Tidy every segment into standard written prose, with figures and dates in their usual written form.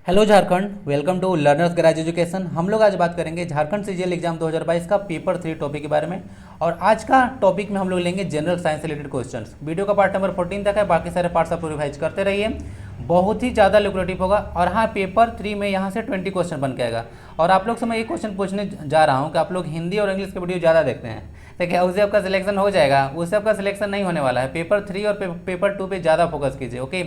Hello Jharkhand, welcome to learners garage education. हम लोग आज बात करेंगे झारखंड सीजीएल एग्जाम 2022 का पेपर 3 टॉपिक के बारे में। और आज का टॉपिक में हम लोग लेंगे जनरल साइंस से रिलेटेड क्वेश्चंस। वीडियो का पार्ट नंबर 14 तक है, बाकी सारे पार्ट्स आप रिवाइज करते रहिए। बहुत ही ज़्यादा लुक्रेटिव होगा। और हाँ, पेपर 3 में यहाँ से 20 क्वेश्चन बन के आएगा। और आप लोग से मैं एक क्वेश्चन पूछने जा रहा हूँ कि आप लोग हिंदी और इंग्लिश के वीडियो ज़्यादा देखते हैं, देखिए उससे आपका सिलेक्शन हो जाएगा। उससे आपका सिलेक्शन नहीं होने वाला है। पेपर 3 और पेपर 2 पे ज़्यादा फोकस कीजिए। ओके,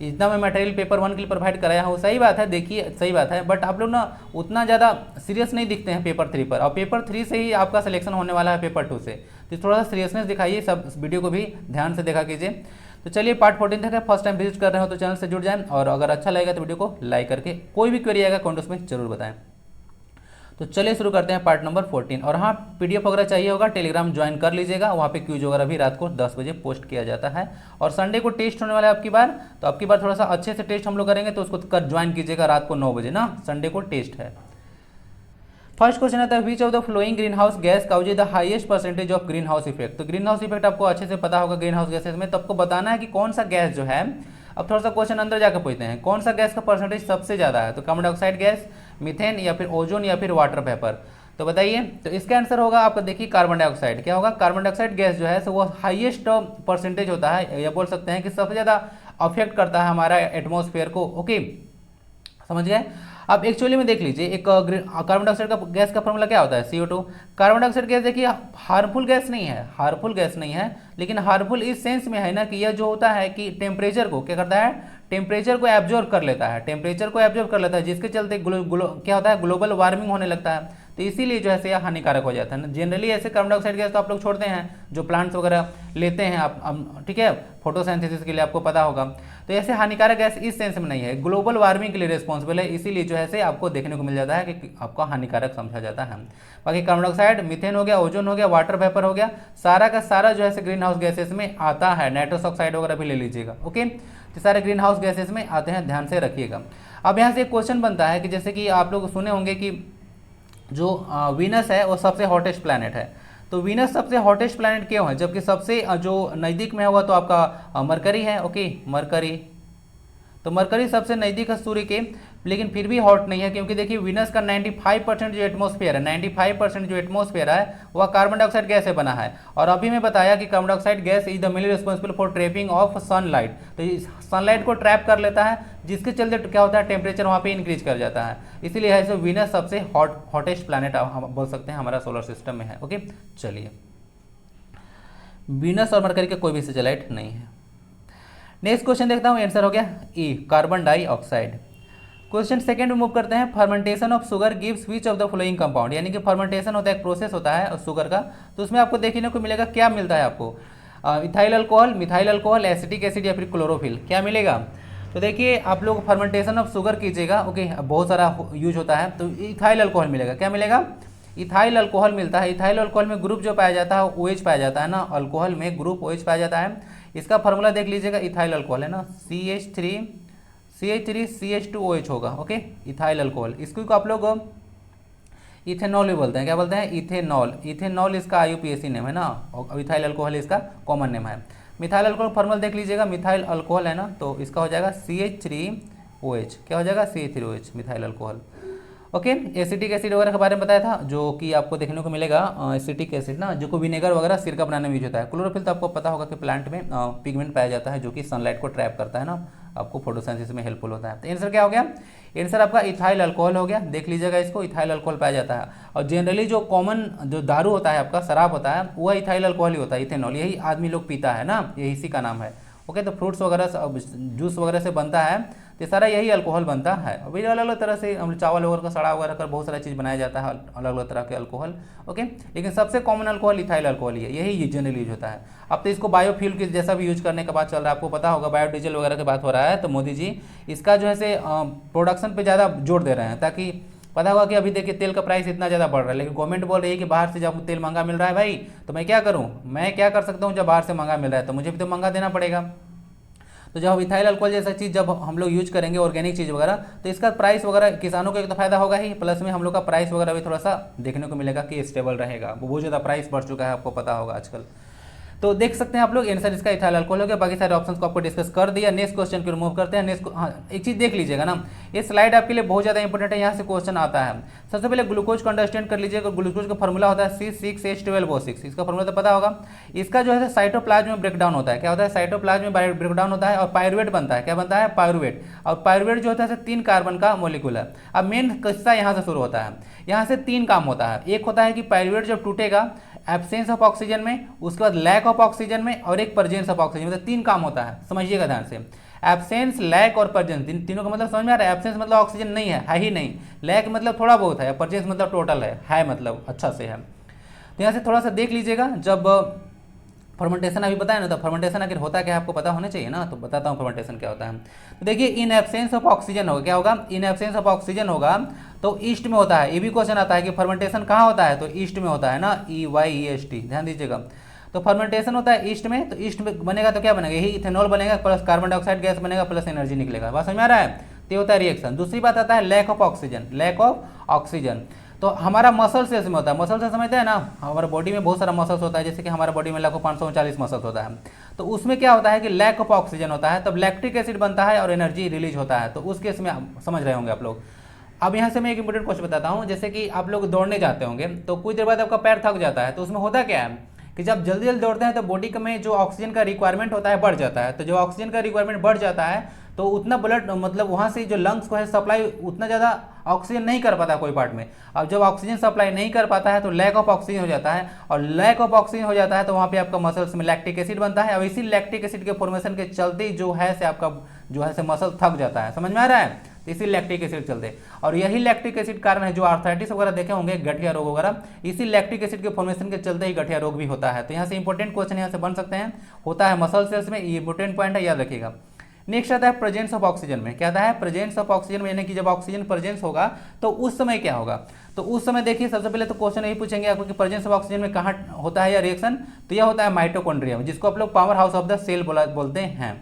इतना मैं मटेरियल पेपर 1 के लिए प्रोवाइड कराया हूँ, सही बात है, देखिए सही बात है। बट आप लोग ना उतना ज़्यादा सीरियस नहीं दिखते हैं पेपर 3 पर, और पेपर 3 से ही आपका सिलेक्शन होने वाला है पेपर 2 से। तो थोड़ा सा सीरियसनेस दिखाइए, सब वीडियो को भी ध्यान से देखा कीजिए। तो चलिए पार्ट 14 तक है। फर्स्ट टाइम विजिट कर रहे हो तो चैनल से जुड़ जाएं, और अगर अच्छा लगेगा तो वीडियो को लाइक करके कोई भी क्वेरी आएगा कमेंट्स में जरूर बताएं। तो चलिए शुरू करते हैं पार्ट नंबर 14। और हाँ, पीडीएफ वगैरह चाहिए होगा टेलीग्राम ज्वाइन कर लीजिएगा, वहाँ पे क्यूज वगैरह भी रात को 10 बजे पोस्ट किया जाता है। और संडे को टेस्ट होने वाला है आपकी बार, तो आपकी बार थोड़ा सा अच्छे से टेस्ट हम लोग करेंगे, तो उसको कर ज्वाइन कीजिएगा रात को 9 बजे ना, संडे को टेस्ट है। फर्स्ट क्वेश्चन आता है, which of the flowing green house gas causes the highest percentage of green house effect. तो ग्रीन हाउस इफेक्ट आपको अच्छे से पता होगा ग्रीन हाउस गैसेज में, तो आपको बताना है कि कौन सा गैस जो है। अब थोड़ा सा क्वेश्चन अंदर जाकर पूछते हैं, कौन सा गैस का परसेंटेज सबसे ज़्यादा है। तो कार्बन डाइऑक्साइड गैस, मीथेन, या फिर ओजोन, या फिर वाटर वेपर। तो बताइए। तो इसका आंसर होगा आपका, देखिए कार्बन डाइऑक्साइड। क्या होगा, कार्बन डाइऑक्साइड गैस जो है सो वो हाईएस्ट परसेंटेज होता है, या बोल सकते हैं कि सबसे ज़्यादा अफेक्ट करता है हमारा एटमॉस्फेयर को। ओके, समझ गए। अब एक्चुअली में देख लीजिए, एक कार्बन डाइऑक्साइड का गैस का फॉर्मूला क्या होता है, CO2। कार्बन डाइऑक्साइड गैस देखिए हार्मफुल गैस नहीं है, हार्मफुल गैस नहीं है, लेकिन हार्मफुल इस सेंस में है ना कि यह जो होता है कि टेम्परेचर को क्या करता है, टेम्परेचर को एब्जॉर्ब कर लेता है, टेम्परेचर को एब्जॉर्ब कर लेता है, जिसके चलते क्या होता है, ग्लोबल वार्मिंग होने लगता है। तो इसीलिए जो है यह हानिकारक हो जाता है ना। जनरली ऐसे कार्बन डाइऑक्साइड गैस तो आप लोग छोड़ते हैं, जो प्लांट्स वगैरह लेते हैं आप, ठीक है, फोटोसिंथेसिस के लिए, आपको पता होगा। तो ऐसे हानिकारक गैस इस सेंस में नहीं है, ग्लोबल वार्मिंग के लिए रिस्पॉन्सिबल है, इसीलिए जो है आपको देखने को मिल जाता है कि आपको हानिकारक समझा जाता है। बाकी कार्बन डाइऑक्साइड, मीथेन हो गया, ओजोन हो गया, वाटर वेपर हो गया, सारा का सारा जो है ग्रीन हाउस गैसेस में आता है। नाइट्रस ऑक्साइड वगैरह भी ले लीजिएगा। ओके, तो सारे ग्रीन हाउस गैसेस में आते हैं, ध्यान से रखिएगा। अब यहाँ से एक क्वेश्चन बनता है कि जैसे कि आप लोग सुने होंगे कि जो वीनस है वो सबसे हॉटेस्ट प्लैनेट है। तो वीनस सबसे हॉटेस्ट प्लैनेट क्यों है, जबकि सबसे जो नज़दीक में होगा तो आपका मरकरी है। ओके, मरकरी, तो मरकरी सबसे नज़दीक है सूर्य के, लेकिन फिर भी हॉट नहीं है, क्योंकि देखिए वीनस का 95% जो एटमॉस्फेयर है, 95% जो एटमॉस्फेयर है वह कार्बन डाइऑक्साइड गैस से बना है। और अभी मैं बताया कि carbon dioxide gas is the mainly responsible for trapping of sunlight. तो सनलाइट को ट्रैप कर लेता है, जिसके चलते क्या होता है, टेम्परेचर वहाँ पे इंक्रीज कर जाता है। इसीलिए है वीनस सबसे हॉटेस्ट प्लैनेट हम बोल सकते हैं हमारा सोलर सिस्टम में है। ओके, चलिए, वीनस और मरकरी का कोई भी सैटेलाइट नहीं है। नेक्स्ट क्वेश्चन देखता हूँ, आंसर हो गया ई, कार्बन डाइऑक्साइड। क्वेश्चन सेकंड में मूव करते हैं, fermentation of sugar gives which of the following compound. यानी कि फर्मेंटेशन होता है, एक प्रोसेस होता है शुगर का, तो उसमें आपको देखने को मिलेगा क्या मिलता है आपको, ethyl alcohol, methyl alcohol, acetic acid, या फिर क्लोरोफिल, क्या मिलेगा। तो देखिए आप लोग फर्मेंटेशन ऑफ शुगर कीजिएगा। ओके, बहुत सारा यूज होता है, तो इथाइल अल्कोहल मिलेगा। क्या मिलेगा, इथाइल अल्कोहल मिलता है। इथाइल अल्कोहल में ग्रुप जो पाया जाता है OH पाया जाता है ना, अल्कोहल में ग्रुप OH पाया जाता है। इसका फार्मूला देख लीजिएगा, इथाइल अल्कोहल है ना, CH3CH2OH होगा। ओके, इथाइल अल्कोहल, इसको आप लोग इथेनॉल भी बोलते हैं। क्या बोलते हैं, इथेनॉल। इथेनॉल इसका IUPAC नेम है ना, और इथाइल अल्कोहल इसका कॉमन नेम है। मिथाइल अल्कोहल फार्मूला देख लीजिएगा, मिथाइल अल्कोहल है ना, तो इसका हो जाएगा CH3OH। क्या हो जाएगा, CH3OH, methyl alcohol. Okay, acetic acid वगैरह के बारे में बताया था, जो कि आपको देखने को मिलेगा एसिटिक एसिड ना, जो को विनेगर वगैरह सिरका बनाने में यूज होता है। क्लोरोफिल तो आपको पता होगा कि प्लांट में पिगमेंट पाया जाता है, जो कि सनलाइट को ट्रैप करता है ना, आपको फोटोसिंथेसिस में हेल्पफुल होता है। तो आंसर क्या हो गया, आंसर आपका इथाइल अल्कोहल हो गया। देख लीजिएगा इसको, इथाइल अल्कोहल पाया जाता है। और जनरली जो कॉमन जो दारू होता है आपका, शराब होता है, वह इथाइल अल्कोहल ही होता है, इथेनॉल, यही आदमी लोग पीता है ना, यही इसी का नाम है। ओके, तो फ्रूट्स वगैरह जूस वगैरह से बनता है, तो सारा यही अल्कोहल बनता है। अभी अलग अलग तरह से हम चावल वगैरह का सड़ा वगैरह कर बहुत सारा चीज़ बनाया जाता है, अलग अलग तरह के अल्कोहल। ओके, लेकिन सबसे कॉमन अल्कोहल इथाइल अल्कोहल ही है, यही जनरल यूज होता है। अब तो इसको बायोफ्यूल के जैसा भी यूज करने का बात चल रहा है, आपको पता होगा बायोडीजल वगैरह की बात हो रहा है, तो मोदी जी इसका जो है से प्रोडक्शन पर ज़्यादा जोर दे रहे हैं, ताकि पता होगा कि अभी देखिए तेल का प्राइस इतना ज़्यादा बढ़ रहा है, लेकिन गवर्नमेंट बोल रही है कि बाहर से जब तेल महंगा मिल रहा है भाई, तो मैं क्या करूँ, मैं क्या कर सकता हूँ, जब बाहर से महंगा मिल रहा है तो मुझे भी तो महंगा देना पड़ेगा। तो जब इथाइल अल्कोहल जैसा चीज़ जब हम लोग यूज करेंगे, ऑर्गेनिक चीज़ वगैरह, तो इसका प्राइस वगैरह किसानों को एक तो फायदा होगा ही, प्लस में हम लोग का प्राइस वगैरह भी थोड़ा सा देखने को मिलेगा कि स्टेबल रहेगा। बहुत ज़्यादा प्राइस बढ़ चुका है, आपको पता होगा आजकल। तो देख सकते हैं आप लोग आंसर इसका इथाइल अल्कोहल हो गया। बाकी सारे ऑप्शंस को आपको डिस्कस कर दिया। नेक्स्ट क्वेश्चन को रिमूव करते हैं। नेक्स्ट हाँ, एक चीज़ देख लीजिएगा ना, ये स्लाइड आपके लिए बहुत ज़्यादा इंपॉर्टेंट है, यहाँ से क्वेश्चन आता है। सबसे पहले ग्लूकोज को अंडरस्टैंड कर लीजिएगा। ग्लूकोज का फॉर्मूला होता है C6H12O6, इसका फॉर्मूला तो पता होगा। इसका जो है साइटोप्लाज्म में ब्रेकडाउन होता है। क्या होता है? साइटोप्लाज्म में ब्रेकडाउन होता है और पायरुवेट बनता है। क्या बनता है? पायरुवेट। और पायरुवेट जो होता है 3 कार्बन का मॉलिक्यूल है। अब मेन किस्सा यहाँ से शुरू होता है। यहाँ से 3 काम होता है। एक होता है कि पायरुवेट जब टूटेगा एब्सेंस ऑफ ऑक्सीजन में, उसके बाद लैक ऑफ ऑक्सीजन में, और एक प्रेजेंस ऑफ ऑक्सीजन, मतलब 3 काम होता है। समझिएगा ध्यान से, एब्सेंस, लैक और प्रेजेंस, तीनों का मतलब समझ में आ रहा है? एब्सेंस मतलब ऑक्सीजन नहीं है ही नहीं। लैक मतलब थोड़ा बहुत है। प्रेजेंस मतलब टोटल है मतलब अच्छा से है। तो यहाँ से थोड़ा सा देख लीजिएगा। जब फर्मेंटेशन अभी बताया ना, तो फर्मेंटेशन आखिर होता क्या है आपको पता होना चाहिए ना, तो बताता हूँ फर्मेंटेशन क्या होता है। तो देखिए, इन एब्सेंस ऑफ ऑक्सीजन होगा। क्या होगा? इन एब्सेंस ऑफ ऑक्सीजन होगा तो ईस्ट में होता है। ये भी क्वेश्चन आता है कि फर्मेंटेशन कहाँ होता है, तो ईस्ट में होता है ना, EYEST, ध्यान दीजिएगा। तो फर्मेंटेशन होता है ईस्ट में, तो ईस्ट में बनेगा तो क्या बनेगा? यही इथेनॉल बनेगा, प्लस कार्बन डाइऑक्साइड गैस बनेगा, प्लस एनर्जी निकलेगा। बात समझ में आ रहा है? तो ये होता है रिएक्शन। दूसरी बात आता है lack of oxygen. Lack of oxygen तो हमारा मसल सेल्स में होता है। मसल सेल्स समझते हैं ना, हमारे बॉडी में बहुत सारा मसल्स होता है, जैसे कि हमारा बॉडी में लगभग 539 मसल्स होता है। तो उसमें क्या होता है कि लैक ऑफ ऑक्सीजन होता है, तब लैक्टिक एसिड बनता है और एनर्जी रिलीज होता है। तो उस केस में समझ रहे होंगे आप लोग। अब यहाँ से मैं एक इंपॉर्टेंट क्वेश्चन बताता हूँ। जैसे कि आप लोग दौड़ने जाते होंगे, तो कुछ देर बाद आपका पैर थक जाता है, तो उसमें होता क्या है कि जब जल्दी जल्दी दौड़ते हैं तो बॉडी में जो ऑक्सीजन का रिक्वायरमेंट होता है बढ़ जाता है। तो जो ऑक्सीजन का रिक्वायरमेंट बढ़ जाता है तो उतना ब्लड मतलब वहाँ से जो लंग्स को है सप्लाई उतना ज़्यादा ऑक्सीजन नहीं कर पाता कोई पार्ट में। अब जब ऑक्सीजन सप्लाई नहीं कर पाता है तो लैक ऑफ ऑक्सीजन हो जाता है, और लैक ऑफ ऑक्सीजन हो जाता है तो वहाँ पे आपका मसल्स में लैक्टिक एसिड बनता है। और इसी लैक्टिक एसिड के फॉर्मेशन के चलते जो है से आपका जो है से मसल थक जाता है। समझ में आ रहा है? तो इसी लैक्टिक एसिड चलते, और यही लैक्टिक एसिड कारण है जो आर्थराइटिस वगैरह देखे होंगे, गठिया रोग वगैरह, इसी लैक्टिक एसिड के फॉर्मेशन के चलते ही गठिया रोग भी होता है। तो यहाँ से इंपॉर्टेंट क्वेश्चन यहाँ से बन सकते हैं, होता है मसल सेल्स में। ये इंपॉर्टेंट पॉइंट है, याद रखिएगा। नेक्स्ट आता है प्रेजेंस ऑफ ऑक्सीजन में। क्या आता है? प्रेजेंस ऑफ ऑक्सीजन में, यानी कि जब ऑक्सीजन प्रेजेंस होगा तो उस समय क्या होगा। तो उस समय देखिए, सबसे पहले तो क्वेश्चन यही पूछेंगे आपको कि प्रेजेंस ऑफ ऑक्सीजन में कहाँ होता है यह रिएक्शन। तो यह होता है माइटोकॉन्ड्रिया में, जिसको आप लोग power house of the cell बोलते हैं।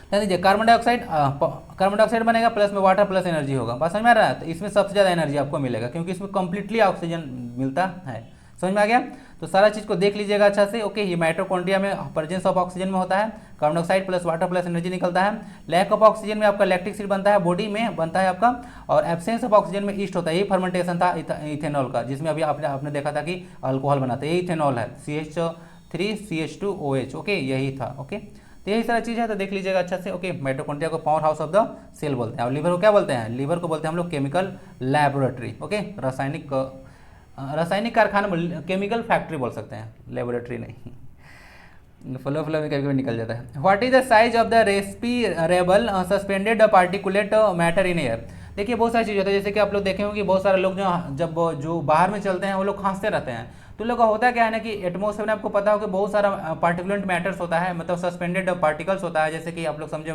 ध्यान दीजिए, कार्बन डाइऑक्साइड बनेगा, प्लस में वाटर प्लस एनर्जी होगा। बात समझ में आ रहा है? तो इसमें सबसे ज़्यादा एनर्जी आपको मिलेगा, क्योंकि इसमें कंप्लीटली ऑक्सीजन मिलता है। समझ में आ गया? तो सारा चीज़ को देख लीजिएगा अच्छा से। ओके, ये माइटोकॉन्ड्रिया में प्रेजेंस ऑफ ऑक्सीजन में होता है, carbon dioxide plus water plus energy निकलता है। लैक ऑफ ऑक्सीजन में आपका लैक्टिक एसिड बनता है, बॉडी में बनता है आपका, और एब्सेंस ऑफ ऑक्सीजन में ईस्ट होता है। यही फर्मेंटेशन था इथेनॉल का, जिसमें अभी आपने देखा था कि अल्कोहल बनाते हैं। यही इथेनॉल है, CH3CH2OH। ओके, यही था। ओके, तो यही सारा चीज़ है, तो देख लीजिएगा अच्छा से। ओके, माइटोकॉन्ड्रिया को power house of the cell बोलते हैं, और लीवर को क्या बोलते हैं? लीवर को बोलते हैं हम लोग केमिकल लैबोरेटरी। ओके, रासायनिक कारखाना, केमिकल फैक्ट्री बोल सकते हैं, लेबोरेटरी नहीं। फ्लो में कभी कभी निकल जाता है। What is the size of the respirable suspended particulate matter in air. देखिए, बहुत सारी चीज़ होती है, जैसे कि आप लोग देखे होंगे बहुत सारे लोग जो बाहर में चलते हैं वो लोग खांसते रहते हैं। तो लोग का होता क्या है ना कि एटमोसफेयर में आपको पता हो कि बहुत सारा पार्टिकुलेंट मैटर्स होता है, मतलब सस्पेंडेड पार्टिकल्स होता है। जैसे कि आप लोग समझे,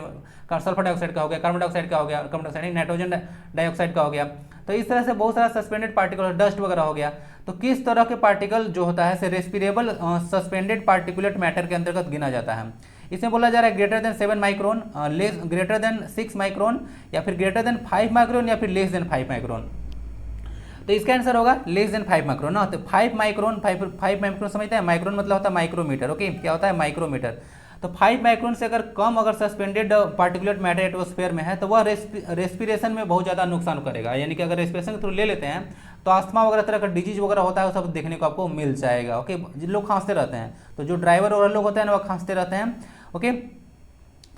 सल्फर डाइऑक्साइड का हो गया, कार्बन डाइऑक्साइड का हो गया, कार्बन डाइऑक्साइड नाइट्रोजन डाइऑक्साइड का हो गया। तो इस तरह से बहुत सारा सस्पेंडेड पार्टिकल, डस्ट वगैरह हो गया। तो किस तरह के पार्टिकल जो होता है रेस्पिरेबल सस्पेंडेड पार्टिकुलेट मैटर के अंतर्गत गिना जाता है। इसमें बोला जा रहा है greater than 7 micron, greater than 6 micron, या फिर ग्रेटर देन 5 माइक्रोन, या फिर लेस देन 5 माइक्रोन। तो इसका आंसर होगा लेस देन 5 माइक्रोन ना। तो 5 माइक्रोन समझते हैं, माइक्रोन मतलब होता है माइक्रोमीटर। ओके, क्या होता है? माइक्रोमीटर। तो 5 माइक्रोन से अगर कम अगर सस्पेंडेड पार्टिकुलेट मैटर एटमॉस्फेयर में है तो वह रेस्पिरेशन में बहुत ज़्यादा नुकसान करेगा। यानी कि अगर रेस्पिरेशन के थ्रू ले लेते हैं तो अस्थमा वगैरह तरह का डिजीज वगैरह होता है, वो सब देखने को आपको मिल जाएगा। ओके, जिन लोग खांसते रहते हैं, तो जो ड्राइवर और लोग होते हैं ना, वो खांसते रहते हैं। ओके,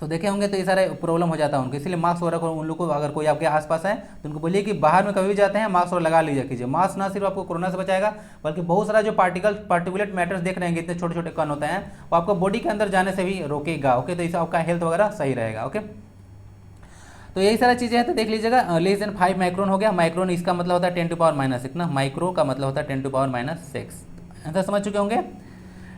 तो देखे होंगे तो ये सारे प्रॉब्लम हो जाता है उनको। इसलिए मास्क वगैरह को उन लोग को, अगर कोई आपके आसपास है तो उनको बोलिए कि बाहर में कभी भी जाते हैं मास्क वगैरह लगा लीजिए कीजिए। मास्क ना सिर्फ आपको कोरोना से बचाएगा, बल्कि बहुत सारा जो पार्टिकुलेट मैटर्स देख रहे हैं, इतने छोटे छोटे कण होते हैं, वो आपको बॉडी के अंदर जाने से भी रोकेगा। ओके, तो इससे आपका हेल्थ वगैरह सही रहेगा। ओके, तो यही सारा चीज़ें हैं, तो देख लीजिएगा। लेस देन 5 माइक्रोन हो गया। माइक्रोन इसका मतलब होता है 10⁻⁻6 ना, माइक्रो का मतलब होता है 10⁻6। आंसर समझ चुके होंगे।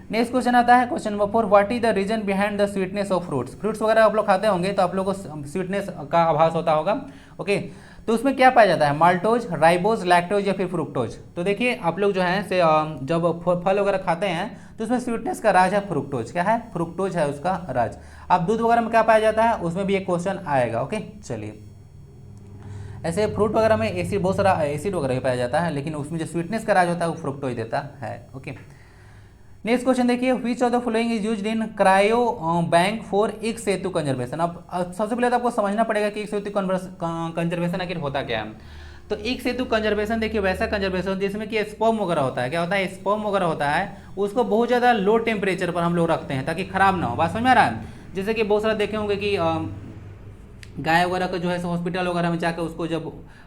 नेक्स्ट क्वेश्चन आता है, question number 4, what is the reason behind the sweetness of fruits. Fruits वगैरह आप लोग खाते होंगे तो आप लोगों को स्वीटनेस का आभास होता होगा। ओके, तो उसमें क्या पाया जाता है? माल्टोज, राइबोज, लैक्टोज, या फिर फ्रुक्टोज। तो देखिए, आप लोग जो है से जब फल वगैरह खाते हैं तो उसमें स्वीटनेस का राज है फ्रुक्टोज। क्या है? फ्रुक्टोज है उसका राज। अब दूध वगैरह में क्या पाया जाता है, उसमें भी एक क्वेश्चन आएगा। ओके, चलिए, ऐसे फ्रूट वगैरह में एसिड, बहुत सारा एसिड वगैरह पाया जाता है, लेकिन उसमें जो स्वीटनेस का राज होता है वो फ्रुक्टोज देता है। ओके, नेक्स्ट क्वेश्चन देखिए, विच of the following is used in cryo bank for एक सेतु कंजर्वेशन। अब सबसे पहले तो आपको समझना पड़ेगा कि एक सेतु कंजर्वेशन आखिर होता क्या है। तो एक सेतु कंजर्वेशन देखिए वैसा कंजर्वेशन जिसमें कि स्पर्म वगैरह होता है, क्या होता है, स्पर्म वगैरह होता है, उसको बहुत ज़्यादा लो टेम्परेचर पर हम लोग रखते हैं ताकि खराब ना हो। बात समझ में आ रहा है। जैसे कि बहुत सारा देखे होंगे कि गाय वगैरह का जो है हॉस्पिटल वगैरह में जाकर उसको जब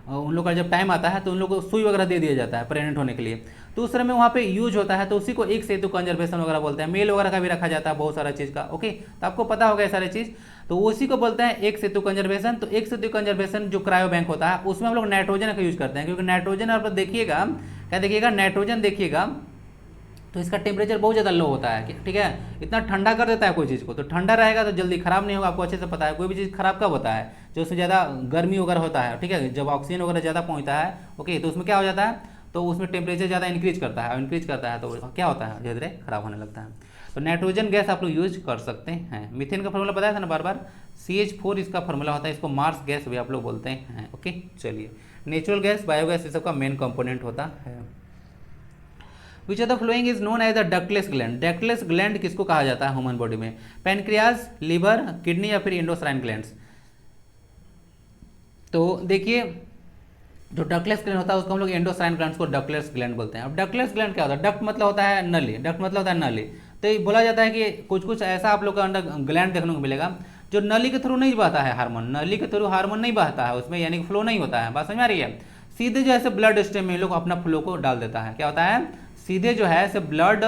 उन लोग का जब टाइम आता है तो उन लोग को सुई वगैरह दे दिया जाता है प्रेग्नेंट होने के लिए, तो उस तरह में वहाँ पे यूज होता है, तो उसी को एक सेतु कंजर्वेशन वगैरह बोलते हैं। मेल वगैरह का भी रखा जाता है बहुत सारा चीज़ का। ओके, तो आपको पता होगा ये सारी चीज़, तो उसी को बोलते हैं एक सेतु कंजर्वेशन। तो एक सेतु कंजर्वेशन जो क्रायो बैंक होता है उसमें हम लोग नाइट्रोजन का यूज करते हैं, क्योंकि नाइट्रोजन आप देखिएगा, क्या देखिएगा, नाइट्रोजन देखिएगा तो इसका टेम्परेचर बहुत ज़्यादा लो होता है, ठीक है, इतना ठंडा कर देता है कोई चीज़ को, तो ठंडा रहेगा तो जल्दी खराब नहीं होगा। आपको अच्छे से पता है कोई भी चीज़ खराब कब होता है, जो उसमें ज़्यादा गर्मी वगैरह होता है, ठीक है, जब ऑक्सीजन वगैरह ज़्यादा पहुँचता है, ओके, तो उसमें क्या हो जाता है, तो उसमें टेम्परेचर ज़्यादा इंक्रीज करता है, और इंक्रीज करता है तो क्या होता है, धीरे धीरे खराब होने लगता है। तो नाइट्रोजन गैस आप लोग यूज कर सकते हैं। मीथेन का फॉर्मूला बताया था ना बार बार, CH4 इसका फॉर्मूला होता है, इसको मार्स गैस भी आप लोग बोलते हैं। ओके, चलिए, नेचुरल गैस, बायोगैस, ये सबका मेन कंपोनेंट होता है। Which of the flowing is known as the ductless gland. Ductless gland किसको कहा जाता है ह्यूमन बॉडी में, पैनक्रियाज, लीवर, किडनी या फिर इंडोसाइन ग्लैंड्स। तो देखिए जो डक्टलेस ग्लैंड होता है उसको हम लोग एंडोसाइन ग्लैंड्स को डक्टलेस ग्लैंड बोलते हैं। अब डक्टलेस ग्लैंड क्या होता है, डक्ट मतलब होता है नली, डक्ट मतलब होता है नली, तो ये बोला जाता है कि कुछ कुछ ऐसा आप लोग का अंडर ग्लैंड देखने को मिलेगा जो नली के थ्रू नहीं बहता है हार्मोन, नली के थ्रू हार्मोन नहीं बहता है उसमें, यानी कि फ्लो नहीं होता है। बात समझ में आ रही है। सीधे जो है ब्लड स्ट्रीम में लोग अपना फ्लो को डाल देता है, क्या होता है, सीधे जो है ऐसे ब्लड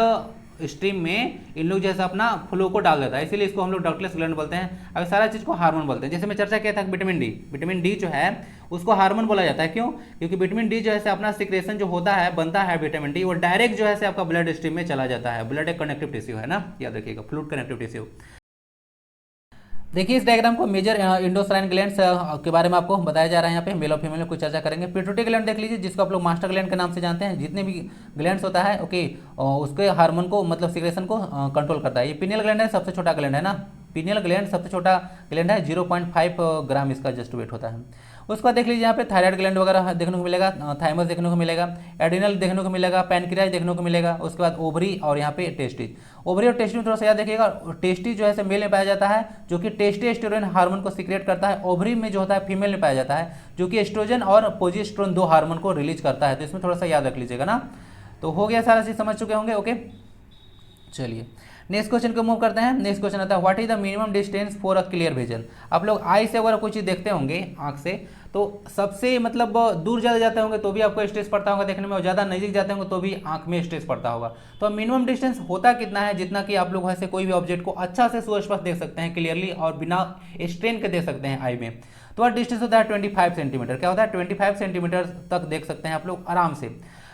स्ट्रीम में इन लोग जैसे अपना फ्लो को डाल देता है, इसीलिए इसको हम लोग डक्टलेस ग्लैंड बोलते हैं। अब सारा चीज़ को हार्मोन बोलते हैं। जैसे मैं चर्चा किया था विटामिन डी, विटामिन डी जो है उसको हार्मोन बोला जाता है, क्यों, क्योंकि विटामिन डी जो है अपना सिक्रेशन जो होता है, बनता है विटामिन डी, वो डायरेक्ट जो है आपका ब्लड स्ट्रीम में चला जाता है। ब्लड एक कनेक्टिव टिश्यू है ना, याद रखिएगा, फ्लूइड कनेक्टिव टिश्यू। देखिए इस डायग्राम को मेजर इंडोसाइन ग्लैंड्स के बारे में आपको बताया जा रहा है। यहाँ पे मेल और फीमेल में कुछ चर्चा करेंगे। पिट्यूटरी ग्लैंड देख लीजिए, जिसको आप लोग मास्टर ग्लैंड के नाम से जानते हैं। जितने भी ग्लैंड्स होता है, ओके, उसके हार्मोन को मतलब सिक्रेशन को कंट्रोल करता है। ये पिनियल ग्लैंड है, सबसे छोटा ग्लैंड है ना, पिनियल ग्लैंड सबसे छोटा ग्लैंड है, 0.5 ग्राम इसका जस्ट वेट होता है। उसके बाद देख लीजिए यहाँ पे थायराइड ग्लैंड वगैरह देखने को मिलेगा, थाइमस देखने को मिलेगा, एड्रिनल देखने को मिलेगा, पैनक्रियाज देखने को मिलेगा। उसके बाद ओवरी और यहाँ पे टेस्टिस। ओवरी और टेस्टिस में थोड़ा सा याद रखिएगा, टेस्टिस जो है मेल में पाया जाता है जो कि टेस्टोस्टेरोन हार्मोन को सीक्रेट करता है। ओवरी में जो होता है फीमेल में पाया जाता है जो कि एस्ट्रोजन और प्रोजेस्टेरोन दो हार्मोन को रिलीज करता है। तो इसमें थोड़ा सा याद रख लीजिएगा ना। तो हो गया, सारा चीज समझ चुके होंगे। ओके, चलिए नेक्स्ट क्वेश्चन को मूव करते हैं। नेक्स्ट क्वेश्चन आता है what is the minimum distance for a clear vision. आप लोग आई से अगर कोई चीज़ देखते होंगे आंख से, तो सबसे मतलब दूर ज़्यादा जाते होंगे तो भी आपको स्ट्रेस पड़ता होगा देखने में, और ज़्यादा नज़दीक जाते होंगे तो भी आंख में स्ट्रेस पड़ता होगा। तो मिनिमम डिस्टेंस होता कितना है, जितना कि आप लोग ऐसे कोई भी ऑब्जेक्ट को अच्छा से सुस्पष्ट देख सकते हैं क्लियरली और बिना स्ट्रेन के देख सकते हैं आई में। तो वह डिस्टेंस होता है 25 सेंटीमीटर। क्या होता है, 25 सेंटीमीटर तक देख सकते हैं आप लोग आराम से।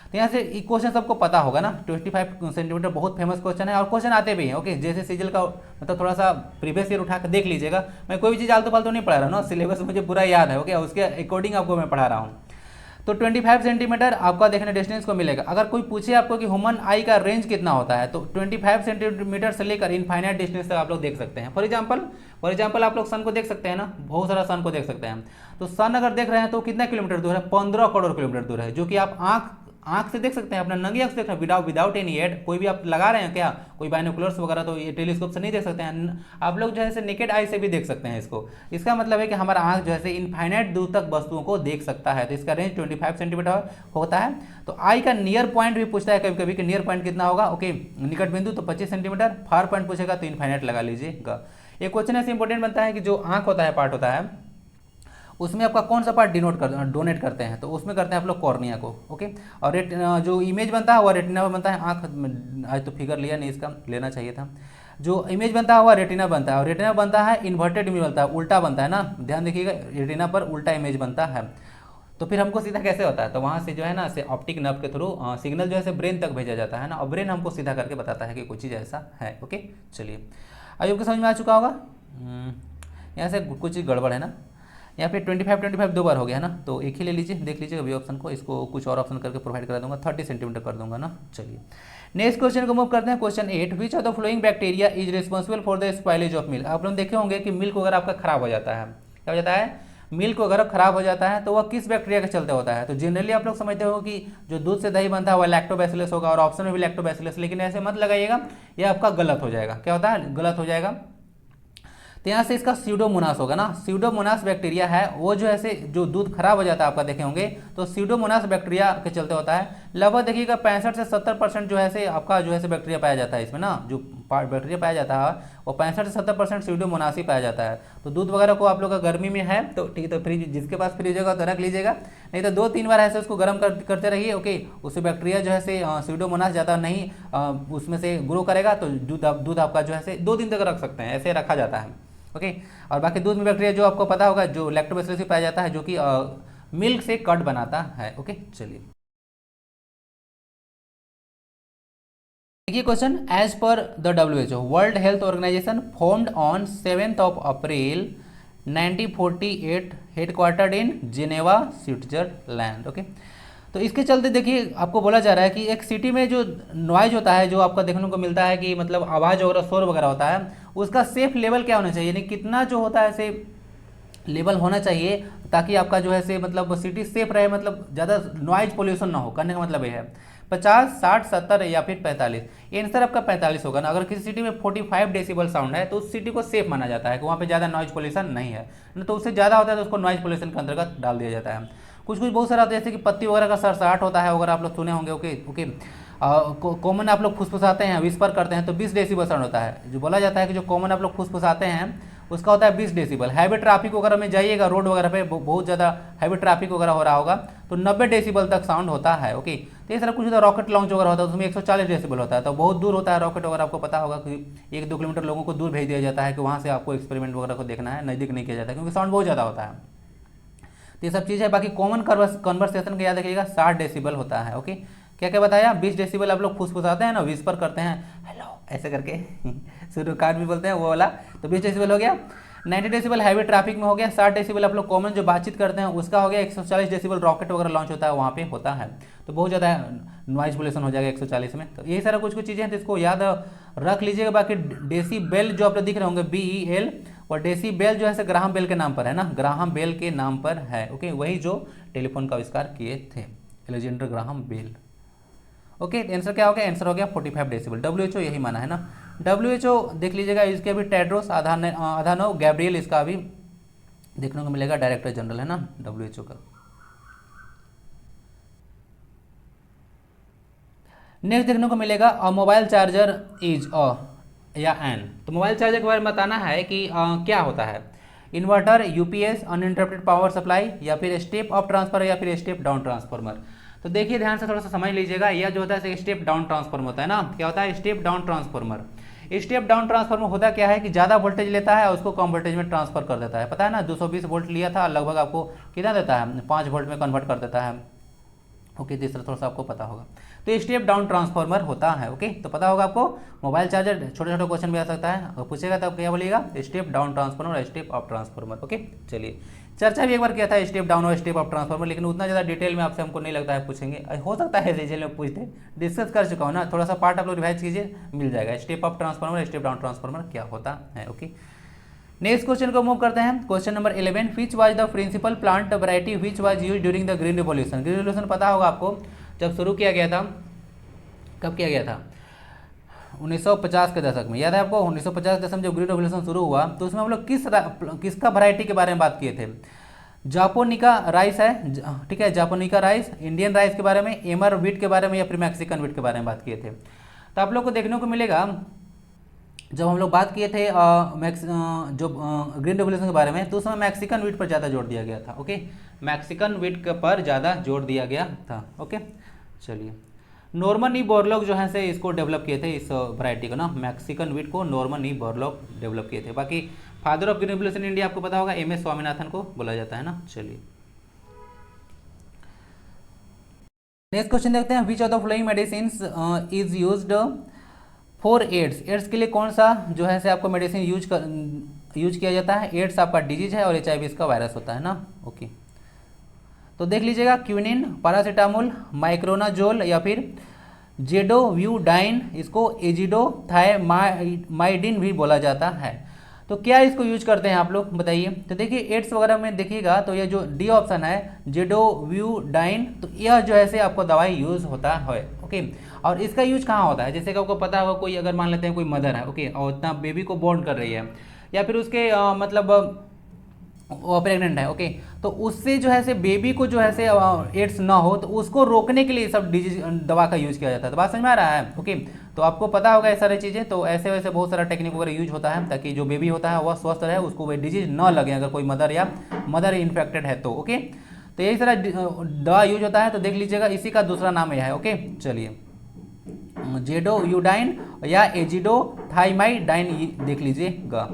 तो यहाँ से क्वेश्चन सबको पता होगा ना, 25 सेंटीमीटर बहुत फेमस क्वेश्चन है और क्वेश्चन आते भी हैं। ओके, जैसे सीजल का मतलब थोड़ा सा प्रीवियस ईयर उठा कर देख लीजिएगा। मैं कोई भी चीज़ आलतू फालतू नहीं पढ़ा रहा हूँ ना, सिलेबस मुझे पूरा याद है। ओके, उसके अकॉर्डिंग आपको मैं पढ़ा रहा हूँ। तो 25 सेंटीमीटर आपका देखने डिस्टेंस को मिलेगा। अगर कोई पूछे आपको कि ह्यूमन आई का रेंज कितना होता है, तो 25 सेंटीमीटर से लेकर इनफाइनाइट डिस्टेंस तक आप लोग देख सकते हैं। फॉर एग्जाम्पल आप लोग सन को देख सकते हैं ना, बहुत सारा सन को देख सकते हैं। तो सन अगर देख रहे हैं तो कितना किलोमीटर दूर है, 15 करोड़ किलोमीटर दूर है, जो कि आप आंख से देख सकते हैं, अपना नंगी आंख से देख रहे हैं, विदाउट एनी एड। कोई भी आप लगा रहे हैं क्या, कोई बाइनोकुलर्स वगैरह, तो ये टेलीस्कोप से नहीं देख सकते हैं आप लोग, जो है नेकेड आई से भी देख सकते हैं इसको। इसका मतलब है कि हमारा आंख जो है इनफाइनाइट दूर तक वस्तुओं को देख सकता है। तो इसका रेंज 25 सेंटीमीटर होता है। तो आई का नियर पॉइंट भी पूछता है कभी कभी कि नियर पॉइंट कितना होगा। ओके, निकट बिंदु तो 25 सेंटीमीटर, फार पॉइंट पूछेगा तो इनफाइनाइट लगा लीजिएगा। एक क्वेश्चन ऐसे इंपॉर्टेंट बनता है कि जो आंख होता है, पार्ट होता है, उसमें आपका कौन सा पार्ट डोनेट करते हैं, तो उसमें करते हैं आप लोग कॉर्निया को। ओके, और जो इमेज बनता है वह रेटिना में बनता है। आँख आज तो फिगर लिया नहीं, इसका लेना चाहिए था। जो इमेज बनता है वह रेटिना बनता है, और रेटिना बनता है इन्वर्टेड इमेज बनता है, उल्टा बनता है ना, ध्यान देखिएगा, रेटिना पर उल्टा इमेज बनता है। तो फिर हमको सीधा कैसे होता है, तो वहाँ से जो है ना से ऑप्टिक नर्व के थ्रू सिग्नल जो है ब्रेन तक भेजा जाता है ना, और ब्रेन हमको सीधा करके बताता है कि कोई चीज़ ऐसा है। ओके, चलिए आयोग को समझ में आ चुका होगा। यहाँ से कुछ चीज़ गड़बड़ है ना, यहाँ पे 25 दो बार हो गया ना, तो एक ही ले लीजिए, देख लीजिए अभी ऑप्शन को, इसको कुछ और ऑप्शन करके प्रोवाइड करा दूंगा, 30 सेंटीमीटर कर दूंगा ना। चलिए नेक्स्ट क्वेश्चन को मूव करते हैं। Question 8, which of the flowing bacteria is responsible for the spoilage of milk. आप लोग देखे होंगे कि मिल्क वगैरह आपका खराब हो जाता है, क्या हो जाता है, मिल्क वगैरह खराब हो जाता है तो वह किस बैक्टीरिया के चलते होता है? तो जनरली आप लोग समझते हो कि जो दूध से दही बनता है वह लैक्टोबैसिलस होगा, और ऑप्शन में भी लैक्टोबैसिलस, लेकिन ऐसे मत लगाइएगा, ये आपका गलत हो जाएगा। क्या होता है? गलत हो जाएगा। तो यहाँ से इसका स्यूडोमोनास होगा ना। स्यूडोमोनास बैक्टीरिया है वो जो ऐसे जो दूध खराब हो जाता है आपका देखे होंगे, तो स्यूडोमोनास बैक्टीरिया के चलते होता है। लगभग देखिएगा 65 से 70% जो है से आपका जो है बैक्टीरिया पाया जाता है इसमें ना, जो बैक्टीरिया पाया जाता है वो 65 से 70% स्यूडोमोनास ही पाया जाता है। तो दूध वगैरह को आप लोग का गर्मी में है तो ठीक है, तो फ्रिज जिसके पास फ्रिज होगा तो रख लीजिएगा, नहीं तो 2-3 बार ऐसे उसको गर्म करते रहिए। ओके, उससे बैक्टीरिया जो है से स्यूडोमोनास ज़्यादा नहीं उसमें से ग्रो करेगा, तो दूध आपका जो है से 2 दिन तक रख सकते हैं, ऐसे रखा जाता है। ओके, और बाकी दूध में बैक्टीरिया जो आपको पता होगा जो लैक्टोबैसिलस पाया जाता है, जो कि मिल्क से कर्ड बनाता है। ओके, चलिए देखिए question. As per the WHO world health organisation formed on 7 April 1948 headquartered in Geneva Switzerland. Okay, तो इसके चलते देखिए आपको बोला जा रहा है कि एक सिटी में जो नॉइज होता है, जो आपका देखने को मिलता है कि मतलब आवाज़ वगैरह शोर वगैरह होता है, उसका सेफ लेवल क्या होना चाहिए, यानी कितना जो होता है सेफ लेवल होना चाहिए ताकि आपका जो है से मतलब सिटी सेफ रहे, मतलब ज़्यादा नॉइज पोल्यूशन ना हो। करने का मतलब ये है 50, 60, 70 या फिर 45। ये आंसर आपका 45 होगा ना। अगर किसी सिटी में 45 डेसिबल साउंड है तो उस सिटी को सेफ माना जाता है कि वहाँ पे ज़्यादा नॉइज पोल्यूशन नहीं है ना, तो उससे ज़्यादा होता है तो उसको नॉइज पोल्यूशन के अंतर्गत डाल दिया जाता है। कुछ बहुत सारा जैसे कि पत्ती वगैरह का सरसराहट होता है, अगर आप लोग सुने होंगे। ओके ओके, कॉमन आप लोग फुसफुसाते हैं, विस्पर करते हैं तो 20 डेसिबल साउंड होता है। जो बोला जाता है कि जो कॉमन आप लोग फुसफुसाते हैं उसका होता है 20 डेसिबल। हैवी ट्रैफिक वगैरह में जाइएगा, रोड वगैरह पे बहुत ज़्यादा हैवी ट्रैफिक वगैरह हो रहा होगा तो 90 डेसिबल तक साउंड होता है। ओके, तो ये सारा कुछ होता है। रॉकेट लॉन्च वगैरह होता है उसमें 140 डेसिबल होता है, तो बहुत दूर होता है रॉकेट वगैरह, आपको पता होगा कि 1-2 किलोमीटर लोगों को दूर भेज दिया जाता है कि वहाँ से आपको एक्सपेरिमेंट वगैरह को देखना है, नज़दीक नहीं किया जाता है क्योंकि साउंड बहुत ज़्यादा होता है। तो ये सब चीज़ है। बाकी कॉमन कन्वर्सेशन का याद रखिएगा 60 डेसिबल होता है। ओके, क्या क्या बताया? 20 डेसिबल आप लोग फुसफुसाते हैं ना, विस्पर करते हैं हेलो ऐसे करके शुरू काट भी बोलते हैं वो वाला, तो 20 डेसिबल हो गया। 90 डेसिबल हैवी ट्रैफिक में हो गया। 60 डेसिबल आप लोग कॉमन जो बातचीत करते हैं उसका हो गया। 140 डेसिबल रॉकेट वगैरह लॉन्च होता है वहाँ पे होता है, तो बहुत ज़्यादा नॉइज पोल्यूशन हो जाएगा 140 में। तो यही सारा कुछ चीज़ें हैं, तो इसको याद रख लीजिएगा। बाकी डेसीबेल जो आप लोग दिख रहे होंगे BEL, और डेसीबेल जो है ग्राहम बेल के नाम पर है ना, ग्राहम बेल के नाम पर है। ओके, वही जो टेलीफोन का आविष्कार किए थे, Alexander Graham Bell. Okay, answer क्या हो गया? आंसर हो गया 45 डेसिबल। WHO यही माना है ना। WHO देख लीजिएगा, इसके अभी टेड्रोस अधानोव गैब्रियल इसका अभी देखने को मिलेगा, डायरेक्टर जनरल है ना WHO का। नेक्स्ट देखने को मिलेगा अ मोबाइल चार्जर इज अ या एन। तो मोबाइल चार्जर के बारे में बताना है कि क्या होता है। Inverter, UPS, uninterrupted power supply, या फिर स्टेप अप ट्रांसफर, या फिर स्टेप डाउन ट्रांसफार्मर। तो देखिए ध्यान से थोड़ा सा समझ लीजिएगा, यह जो होता है स्टेप डाउन ट्रांसफार्मर होता है ना। क्या होता है? Step down transformer. Step down transformer होता क्या है कि ज़्यादा वोल्टेज लेता है और उसको कम वोल्टेज में ट्रांसफर कर देता है। पता है ना, 220 वोल्ट लिया था, लगभग आपको कितना देता है? 5 वोल्ट में कन्वर्ट कर देता है। ओके, तीसरा थोड़ा सा आपको पता होगा। तो स्टेप डाउन ट्रांसफार्मर होता है। ओके, तो पता होगा आपको। मोबाइल चार्जर छोटे छोटे क्वेश्चन भी आ सकता है, अगर पूछेगा तब क्या बोलिएगा? स्टेप डाउन ट्रांसफार्मर और स्टेप अप ट्रांसफार्मर। ओके, चलिए चर्चा भी एक बार किया था स्टेप डाउन और स्टेप अप ट्रांसफार्मर, लेकिन उतना ज़्यादा डिटेल में आपसे हमको नहीं लगता है पूछेंगे। हो सकता है डिटेल में पूछते, डिस्कस कर चुका हूँ ना, थोड़ा सा पार्ट आप लोग रिवाइज कीजिए, मिल जाएगा step up transformer step down transformer क्या होता है। ओके, नेक्स्ट क्वेश्चन को मूव करते हैं। Question number 11, which was the principal plant variety which was used during the green revolution. Green revolution पता होगा आपको, जब शुरू किया गया था, कब किया गया था? 1950 के दशक में, याद है आपको? 1950 के दशक में जब ग्रीन रिवॉल्यूशन शुरू हुआ तो उसमें हम लोग किसका वैरायटी के बारे में बात किए थे? जापोनिका राइस है, ठीक है, जापोनिका राइस, इंडियन राइस के बारे में, एमर वीट के बारे में, या फिर मैक्सिकन वीट के बारे में बात किए थे। तो आप लोग को देखने को मिलेगा जब हम लोग बात किए थे जो ग्रीन रेवोल्यूशन के बारे में, तो उस समय मैक्सिकन वीट पर ज़्यादा जोर दिया गया था। ओके, मैक्सिकन वीट पर ज़्यादा जोर दिया गया था। ओके, चलिए नॉर्मन ई बोरलॉग जो है से इसको डेवलप किए थे, इस वैरायटी को ना, मैक्सिकन वीट को नॉर्मन ई बोरलॉग डेवलप किए थे। बाकी father of green revolution India आपको पता होगा, MS स्वामीनाथन को बोला जाता है ना। चलिए नेक्स्ट क्वेश्चन देखते हैं। Which of the following medicine is used for AIDS. AIDS के लिए कौन सा जो है से आपको मेडिसिन यूज किया जाता है? एड्स आपका डिजीज है और HIV इसका वायरस होता है ना। ओके, तो देख लीजिएगा, क्विनिन, पैरासीटामोल, माइक्रोनाजोल, या फिर जेडोव्यूडाइन, इसको एजिडोथायमाइडिन भी बोला जाता है। तो क्या इसको यूज करते हैं आप लोग बताइए। तो देखिए एड्स वगैरह में देखिएगा तो ये जो डी ऑप्शन है जेडोव्यूडाइन, तो यह जो है से आपको दवाई यूज होता है। ओके, और इसका यूज कहाँ होता है, जैसे कि आपको पता होगा कोई अगर मान लेते हैं कोई मदर है, ओके, और इतना बेबी को बोर्न कर रही है या फिर उसके मतलब वो प्रेग्नेंट है, ओके, तो उससे जो है से बेबी को जो है से एड्स ना हो तो उसको रोकने के लिए सब डिजीज दवा का यूज किया जाता है। तो बात समझ में आ रहा है। ओके, तो आपको पता होगा ये सारी चीज़ें, तो ऐसे वैसे बहुत सारा टेक्निक वगैरह यूज होता है ताकि जो बेबी होता है वह स्वस्थ रहे, उसको वह डिजीज ना लगे अगर कोई मदर इन्फेक्टेड है तो। ओके, तो यही सारा दवा यूज होता है। तो देख लीजिएगा इसी का दूसरा नाम यह है। ओके, चलिए जेडोयूडाइन या एजिडोथाइमाइडाइन देख लीजिएगा।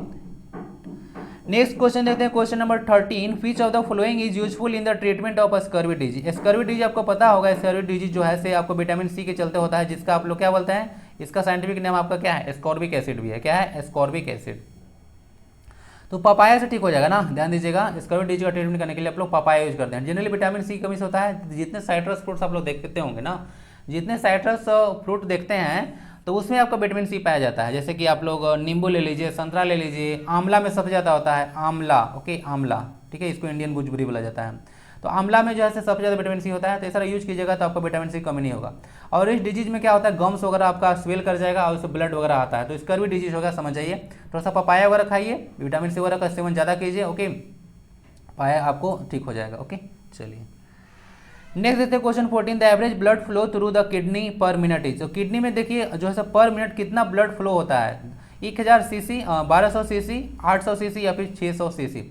नेक्स्ट क्वेश्चन देखते हैं, question number 13, which of the following is useful in the treatment of scurvy disease. Scurvy disease आपको पता होगा, स्कर्वी डिजीज जो है से आपको विटामिन सी के चलते होता है, जिसका आप लोग क्या बोलते हैं, इसका साइंटिफिक नेम आपका क्या है, एस्कॉर्बिक एसिड भी है। क्या है, एस्कॉर्बिक एसिड। तो पपाया से ठीक हो जाएगा ना, ध्यान दीजिएगा। स्कर्वी डिजीज का ट्रीटमेंट करने के लिए आप लोग पपाया यूज करते हैं। जनरली विटामिन सी की कमी से होता है, जितने साइट्रस फ्रूट्स आप लोग देखते होंगे ना, जितने साइट्रस फ्रूट देखते हैं तो उसमें आपका विटामिन सी पाया जाता है। जैसे कि आप लोग नींबू ले लीजिए, संतरा ले लीजिए, आंवला में सबसे ज़्यादा होता है आंवला। ओके, आंवला, ठीक है, इसको इंडियन गुजबरी बोला जाता है। तो आंवला में जो है सबसे ज़्यादा विटामिन सी होता है। तो ऐसा यूज कीजिएगा तो आपको विटामिन सी कमी नहीं होगा। और इस डिजीज में क्या होता है, गम्स वगैरह आपका स्वेल कर जाएगा और उससे ब्लड वगैरह आता है। तो इसका भी डिजीज होगा, समझ जाइए। थोड़ा सा पपाया वगैरह खाइए, विटामिन सी वगैरह का सेवन ज़्यादा कीजिए। ओके, पाया आपको ठीक हो जाएगा। ओके, चलिए नेक्स्ट देखते हैं question 14, the average blood flow through the kidney पर मिनट इज। तो किडनी में देखिए जो है पर मिनट कितना ब्लड फ्लो होता है, 1000 सीसी, 1200 सीसी, 800 सीसी या फिर 600 सीसी।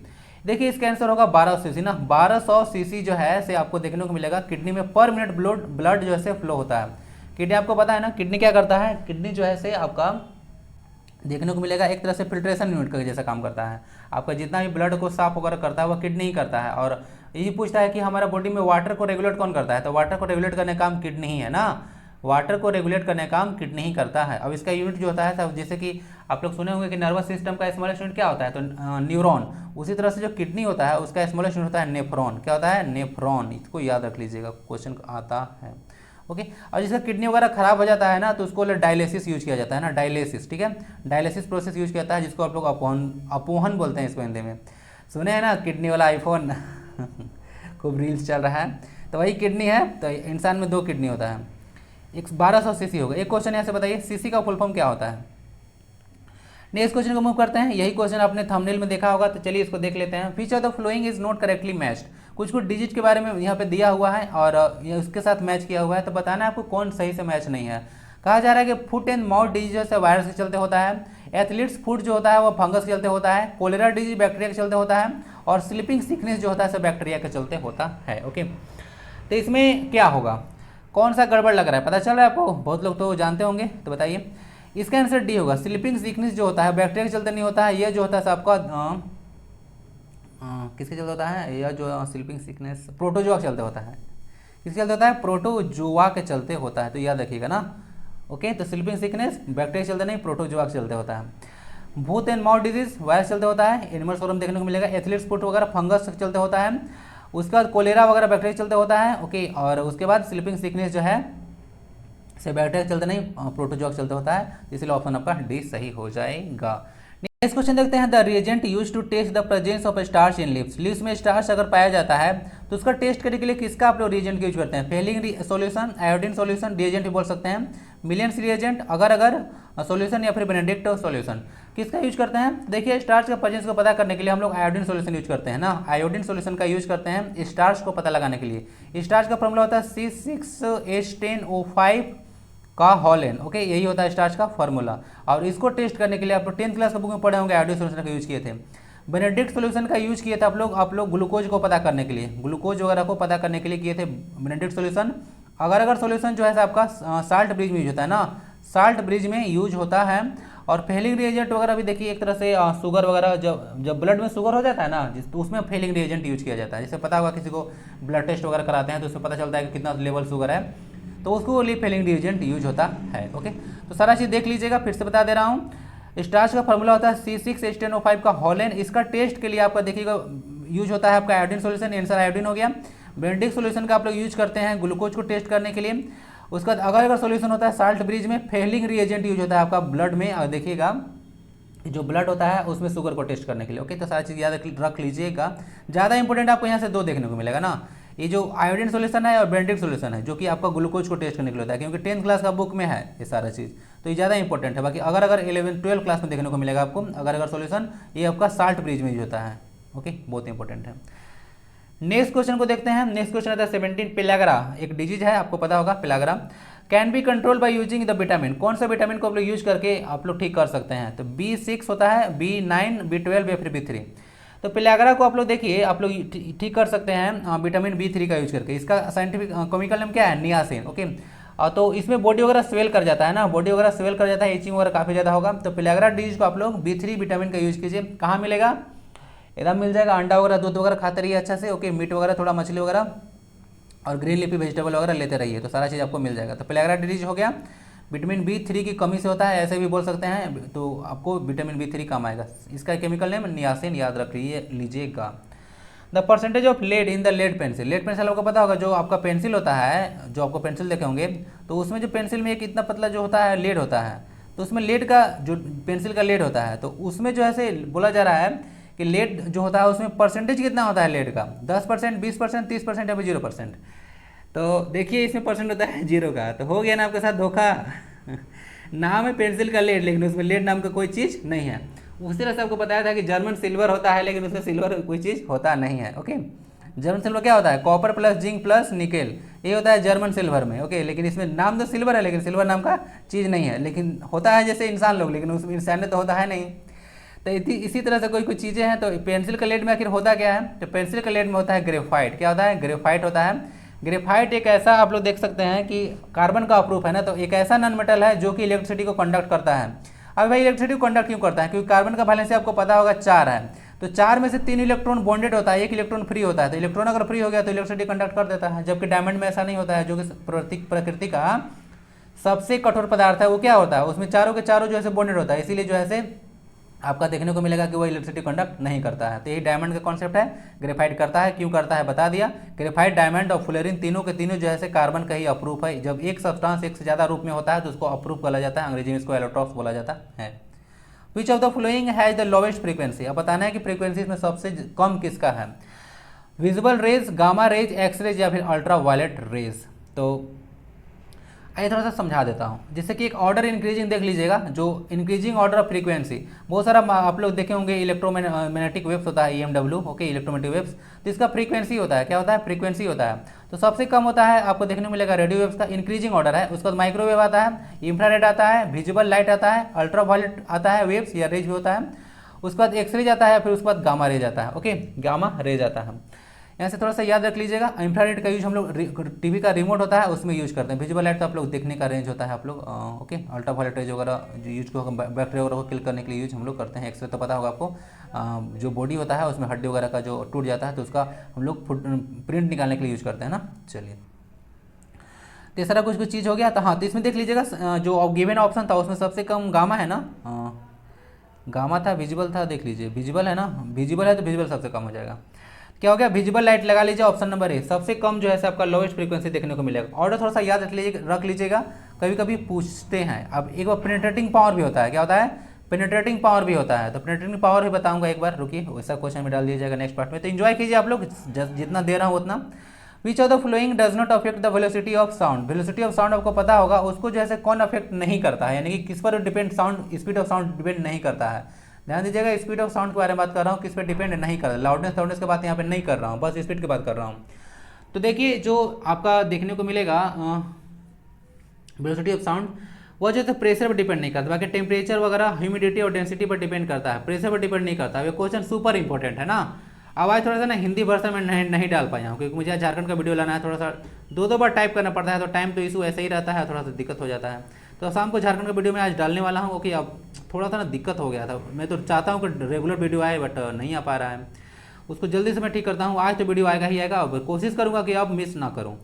देखिए इसका आंसर होगा 1200 सीसी ना, 1200 सीसी जो है से आपको देखने को मिलेगा किडनी में पर मिनट ब्लड जो है फ्लो होता है। किडनी आपको पता है ना, किडनी क्या करता है, किडनी जो है से आपका देखने को मिलेगा एक तरह से फिल्ट्रेशन यूनिट का जैसा काम करता है। आपका जितना भी ब्लड को साफ वगैरह करता है वह किडनी ही करता है। और ये पूछता है कि हमारा बॉडी में वाटर को रेगुलेट कौन करता है, तो वाटर को रेगुलेट करने का काम किडनी ही है ना, वाटर को रेगुलेट करने का काम किडनी ही करता है। अब इसका यूनिट जो होता है, तब जैसे कि आप लोग सुने होंगे कि नर्वस सिस्टम का स्मॉलेस्ट यूनिट क्या होता है, तो न्यूरॉन। उसी तरह से जो किडनी होता है उसका स्मॉलेस्ट यूनिट होता है नेफ्रॉन। क्या होता है, नेफ्रॉन। इसको याद रख लीजिएगा, क्वेश्चन आता है। ओके, और जिसका किडनी वगैरह खराब हो जाता है ना, तो उसको डायलिसिस यूज किया जाता है ना, डायलिसिस, ठीक है, डायलिसिस प्रोसेस यूज किया जाता है, जिसको आप लोग अपोहन बोलते हैं इसको हिंदी में। सुने हैं ना किडनी वाला आईफोन खूब रील्स चल रहा है, तो वही किडनी है। तो इंसान में 2 किडनी होता है, एक 1200 सीसी होगा। एक क्वेश्चन यहाँ से बताइए, सीसी का फुल फॉर्म क्या होता है। नेक्स्ट क्वेश्चन को मूव करते हैं। यही क्वेश्चन आपने थंबनेल में देखा होगा, तो चलिए इसको देख लेते हैं। Which of the flowing is not correctly matched. कुछ डिजिट के बारे में यहाँ पे दिया हुआ है और ये उसके साथ मैच किया हुआ है, तो बताना है आपको कौन सही से मैच नहीं है। कहा जा रहा है कि फुट एंड माउथ डिजीज जो है वायरस के चलते होता है, एथलीट्स फुट जो होता है वो फंगस के चलते होता है, कोलेरा डिजीज बैक्टीरिया के चलते होता है, और स्लीपिंग सिकनेस जो होता है सब बैक्टीरिया के चलते होता है। ओके, तो इसमें क्या होगा, कौन सा गड़बड़ लग रहा है, पता चल रहा है आपको, बहुत लोग तो जानते होंगे। तो बताइए, इसका आंसर डी होगा। स्लीपिंग सिकनेस जो होता है बैक्टीरिया के चलते नहीं होता है, ये जो होता है आपका किसके चलते होता है, यह जो स्लीपिंग सिकनेस प्रोटोजोआ के चलते होता है। किसके चलते होता है, प्रोटोजोआ के चलते होता है, तो याद रखिएगा ना। ओके, तो स्लीपिंग सिकनेस बैक्टीरिया के चलते नहीं, प्रोटोजोआ के चलते होता है। भूत एंड माउथ डिजीज वायरस चलते होता है, एनिमल सोरम देखने को मिलेगा। एथलीट्स फुट वगैरह फंगस के चलते होता है। उसके बाद कोलेरा वगैरह बैक्टीरिया चलते होता है। ओके, और उसके बाद स्लीपिंग सिकनेस जो है से बैक्टीरिया चलते नहीं, प्रोटोजोआ चलते होता है, इसलिए ऑप्शन आपका डी सही हो जाएगा। नेक्स्ट क्वेश्चन देखते हैं, the reagent use to test the presence of starch in lips. Lips में स्टार्च अगर पाया जाता है तो उसका टेस्ट करने के लिए किसका आप लोग रिएजेंट यूज करते हैं, Fehling solution, iodine solution, reagent भी बोल सकते हैं, मिलियंस रिएजेंट, अगर सॉल्यूशन, या फिर बेनेडिक्ट सॉल्यूशन, किसका यूज करते हैं। देखिए स्टार्च का प्रेजेंस को पता करने के लिए हम लोग आयोडीन सॉल्यूशन यूज करते हैं ना, आयोडीन सॉल्यूशन का यूज करते हैं स्टार्च को पता लगाने के लिए। स्टार्च का फॉर्मूला होता है C6H10O5 का हॉल ओके, यही होता है स्टार्च का फॉर्मूला। और इसको टेस्ट करने के लिए आप लोग 10th क्लास का बुक में पढ़े होंगे, आयोडीन सॉल्यूशन का यूज किए थे। बेनेडिक्ट सॉल्यूशन का यूज किए थे आप लोग ग्लूकोज को पता करने के लिए, ग्लूकोज वगैरह को पता करने के लिए किए थे बेनेडिक्ट सॉल्यूशन। अगर सॉल्यूशन जो है आपका साल्ट ब्रिज में यूज होता है ना, साल्ट ब्रिज में यूज होता है। और फेलिंग रिएजेंट वगैरह भी देखिए एक तरह से शुगर वगैरह, जब ब्लड में शुगर हो जाता है ना, तो उसमें फेलिंग रिएजेंट यूज किया जाता है। जैसे पता होगा किसी को ब्लड टेस्ट वगैरह कराते हैं तो उसमें पता चलता है कि कितना लेवल शुगर है, तो उसको लिए फेलिंग रिएजेंट यूज होता है। ओके, तो सारा चीज़ देख लीजिएगा, फिर से बता दे रहा हूँ। स्टार्च का फॉर्मूला होता है C6H10O5 का हॉलेन। इसका टेस्ट के लिए आपका देखिएगा यूज होता है आपका आयोडीन सॉल्यूशन, आंसर आयोडीन हो गया। बेनेडिक्ट सॉल्यूशन का आप लोग यूज करते हैं ग्लूकोज को टेस्ट करने के लिए। उसका बाद अगर सॉल्यूशन होता है साल्ट ब्रिज में, फेलिंग रिएजेंट यूज होता है आपका ब्लड में, देखिएगा जो ब्लड होता है उसमें शुगर को टेस्ट करने के लिए। ओके, तो सारी चीज़ याद रख लीजिएगा। ज़्यादा इंपॉर्टेंट आपको यहाँ से दो देखने को मिलेगा ना, ये जो आयोडीन सोल्यूशन है और बेंडिक सोल्यूशन है, जो कि आपका ग्लूकोज को टेस्ट करने के लिए होता है, क्योंकि 10th क्लास का बुक में है ये सारा चीज़, तो ये ज़्यादा इंपॉर्टेंट है। बाकी अगर 11th-12th क्लास में देखने को मिलेगा आपको अगर सोल्यूशन, ये आपका साल्ट ब्रिज में यूज होता है। ओके, बहुत इंपॉर्टेंट है। नेक्स्ट क्वेश्चन को देखते हैं। नेक्स्ट क्वेश्चन आता है 17, पेलाग्रा एक डिजीज है, आपको पता होगा pellagra can be control by using the vitamin. कौन सा विटामिन को आप लोग यूज करके आप लोग ठीक कर सकते हैं? तो B6 होता है, B9, B12 या फिर B3। तो पेलाग्रा को आप लोग देखिए, आप लोग ठीक कर सकते हैं विटामिन B3 का यूज करके। इसका साइंटिफिक केमिकल नेम क्या है? नियासिन। ओके, तो इसमें बॉडी वगैरह स्वेल कर जाता है ना, बॉडी वगैरह स्वेल कर जाता है, इचिंग वगैरह काफ़ी ज़्यादा होगा। तो पेलाग्रा डिजीज को आप लोग B3 विटामिन का यूज कीजिए। कहाँ मिलेगा? एकदम मिल जाएगा, अंडा वगैरह दूध वगैरह खाते रहिए अच्छा से। ओके, मीट वगैरह थोड़ा मछली वगैरह और ग्रीन लीफी वेजिटेबल वगैरह लेते रहिए, तो सारा चीज़ आपको मिल जाएगा। तो पेलाग्रा डिजीज हो गया, विटामिन B3 की कमी से होता है, ऐसे भी बोल सकते हैं, तो आपको विटामिन B3 कम आएगा। इसका केमिकल नेम नियासिन, याद रख लीजिएगा। The percentage of lead in the lead pencil. Lead pencil आपको पता होगा, जो आपका पेंसिल होता है, जो आपको पेंसिल देखे होंगे, तो उसमें जो पेंसिल में एक इतना पतला जो होता है लेड होता है, तो उसमें लेड का जो पेंसिल का लेड होता है, तो उसमें जो ऐसे बोला जा रहा है कि लेड जो होता है उसमें परसेंटेज कितना होता है लेड का? 10%, 20%, 30% या फिर 0%। तो देखिए इसमें परसेंट होता है 0 का। तो हो गया ना आपके साथ धोखा। नाम है पेंसिल का लेड, लेकिन उसमें लेड नाम का कोई चीज़ नहीं है। उसी तरह से आपको बताया था कि जर्मन सिल्वर होता है, लेकिन उसमें सिल्वर कोई चीज़ होता नहीं है। ओके, जर्मन सिल्वर क्या होता है? Copper plus zinc plus nickel, ये होता है जर्मन सिल्वर में। ओके, लेकिन इसमें नाम तो सिल्वर है, लेकिन सिल्वर नाम का चीज़ नहीं है, लेकिन होता है जैसे इंसान लोग, लेकिन उसमें इंसान ने तो होता है नहीं। तो इसी तरह से कोई चीज़ें हैं। तो पेंसिल का लेड में आखिर होता क्या है? तो पेंसिल का लेड में होता है ग्रेफाइट। क्या होता है? ग्रेफाइट होता है। ग्रेफाइट एक ऐसा, आप लोग देख सकते हैं कि कार्बन का अप्रूफ है ना, तो एक ऐसा नॉन मेटल है जो कि इलेक्ट्रिसिटी को कंडक्ट करता है। अब भाई इलेक्ट्रिसिटी को कंडक्ट क्यों करता है? क्योंकि कार्बन का वैलेंसी आपको पता होगा 4 है, तो 4 में से 3 इलेक्ट्रॉन बॉन्डेड होता है, 1 इलेक्ट्रॉन फ्री होता है। तो इलेक्ट्रॉन अगर फ्री हो गया तो इलेक्ट्रिसिटी कंडक्ट कर देता है, जबकि डायमंड में ऐसा नहीं होता है, जो कि प्रकृति का सबसे कठोर पदार्थ है। वो क्या होता है? उसमें चारों के चारों जो है बॉन्डेड होता है, इसीलिए जो है आपका देखने को मिलेगा कि वो इलेक्ट्रिसिटी कंडक्ट नहीं करता है। तो यही डायमंड का कॉन्सेप्ट है, ग्रेफाइट करता है। क्यों करता है बता दिया। ग्रेफाइट, डायमंड और फुलेरिन तीनों के तीनों जो है कार्बन का ही अप्रूफ है। जब एक सब्सटेंस एक से ज़्यादा रूप में होता है तो उसको अप्रूफ बोला जाता है, अंग्रेजी में इसको एलोट्रॉप्स बोला जाता है। Which of the flowing has the lowest frequency. अब बताना है कि फ्रीक्वेंसी में सबसे कम किसका है? Visible rays, gamma rays, X rays या फिर अल्ट्रा वायलेट रेज। तो आइए थोड़ा सा समझा देता हूँ। जैसे कि एक ऑर्डर इंक्रीजिंग देख लीजिएगा, जो इंक्रीजिंग ऑर्डर ऑफ फ्रीक्वेंसी, बहुत सारा आप लोग देखे होंगे इलेक्ट्रोमैग्नेटिक वेव्स होता है, EMW। ओके, इलेक्ट्रोमैग्नेटिक वेव्स, तो इसका फ्रीक्वेंसी होता है, क्या होता है? फ्रीक्वेंसी होता है। तो सबसे कम होता है आपको देखने को मिलेगा रेडियो वेव्स का, इंक्रीजिंग ऑर्डर है। उसके बाद माइक्रोवेव आता है, इंफ्रारेड आता है, विजिबल लाइट आता है, अल्ट्रा वायलेट आता है, वेव्स या रेज भी होता है। उसके बाद एक्स रेज आता है, फिर उसके बाद गामा रेज आता है। ओके, गामा रेज आता है। यहाँ से थोड़ा सा याद रख लीजिएगा। इंफ्रारेड का यूज हम लोग टीवी का रिमोट होता है उसमें यूज करते हैं। विजुअल लाइट तो आप लोग देखने का रेंज होता है आप लोग। ओके, अल्ट्रा वायलेट रेज वगैरह जो यूज को बैक्टीरिया वगैरह को किल करने के लिए यूज हम लोग करते हैं। एक्सरे तो पता होगा आपको, जो बॉडी होता है उसमें हड्डी वगैरह का जो टूट जाता है तो उसका हम लोग प्रिंट निकालने के लिए यूज करते हैं ना। चलिए, तीसरा कुछ चीज़ हो गया। तो हाँ, तो इसमें देख लीजिएगा जो गिवन ऑप्शन था उसमें सबसे कम गामा है ना, गामा था, विजिबल था, देख लीजिए विजिबल है ना, विजिबल है तो विजिबल सबसे कम हो जाएगा। क्या हो गया? विजिबल लाइट लगा लीजिए, ऑप्शन नंबर ए सबसे कम जो है आपका लोवेस्ट फ्रीक्वेंसी देखने को मिलेगा। ऑर्डर थोड़ा सा याद रख लीजिएगा, कभी कभी पूछते हैं। अब एक बार पेनिट्रेटिंग पावर भी होता है, क्या होता है? पेनिट्रेटिंग पावर भी होता है। तो पेनिट्रेटिंग पावर भी बताऊंगा एक बार, रुकिए, वैसा क्वेश्चन में डाल दिया जाएगा नेक्स्ट पार्ट में। तो इन्जॉय कीजिए आप लोग, जितना दे रहा हूँ उतना। विच of the flowing does not affect the velocity of sound. Velocity of sound आपको पता होगा, उसको जो है कौन अफेक्ट नहीं करता है, यानी कि किस पर depend, sound speed of sound depend नहीं करता है। ध्यान दीजिएगा, स्पीड ऑफ साउंड के बारे में बात कर रहा हूँ, किस पे डिपेंड नहीं कर रहा, लाउडनेस लाउडनेस की बात यहाँ पे नहीं कर रहा हूँ, बस स्पीड की बात कर रहा हूँ। तो देखिए जो आपका देखने को मिलेगा वेलोसिटी ऑफ साउंड, वो जो है प्रेशर पर डिपेंड नहीं करता, बाकी टेम्परेचर वगैरह, ह्यूमिडिटी और डेंसिटी पर डिपेंड करता है, प्रेशर पर डिपेंड नहीं करता। ये क्वेश्चन सुपर इंपॉर्टेंट है ना। आवाज़ थोड़ा सा ना हिंदी वर्षन में नहीं डाल पाया हूँ, क्योंकि मुझे झारखंड का वीडियो लाना है, थोड़ा सा दो बार टाइप करना पड़ता है, तो टाइम तो इशू ऐसे ही रहता है, थोड़ा सा दिक्कत हो जाता है। तो शाम को झारखंड का वीडियो मैं आज डालने वाला हूँ। ओके, अब थोड़ा सा ना दिक्कत हो गया था, मैं तो चाहता हूँ कि रेगुलर वीडियो आए, बट नहीं आ पा रहा है, उसको जल्दी से मैं ठीक करता हूँ। आज तो वीडियो आएगा ही आएगा, अब कोशिश करूँगा कि अब मिस ना करूँ।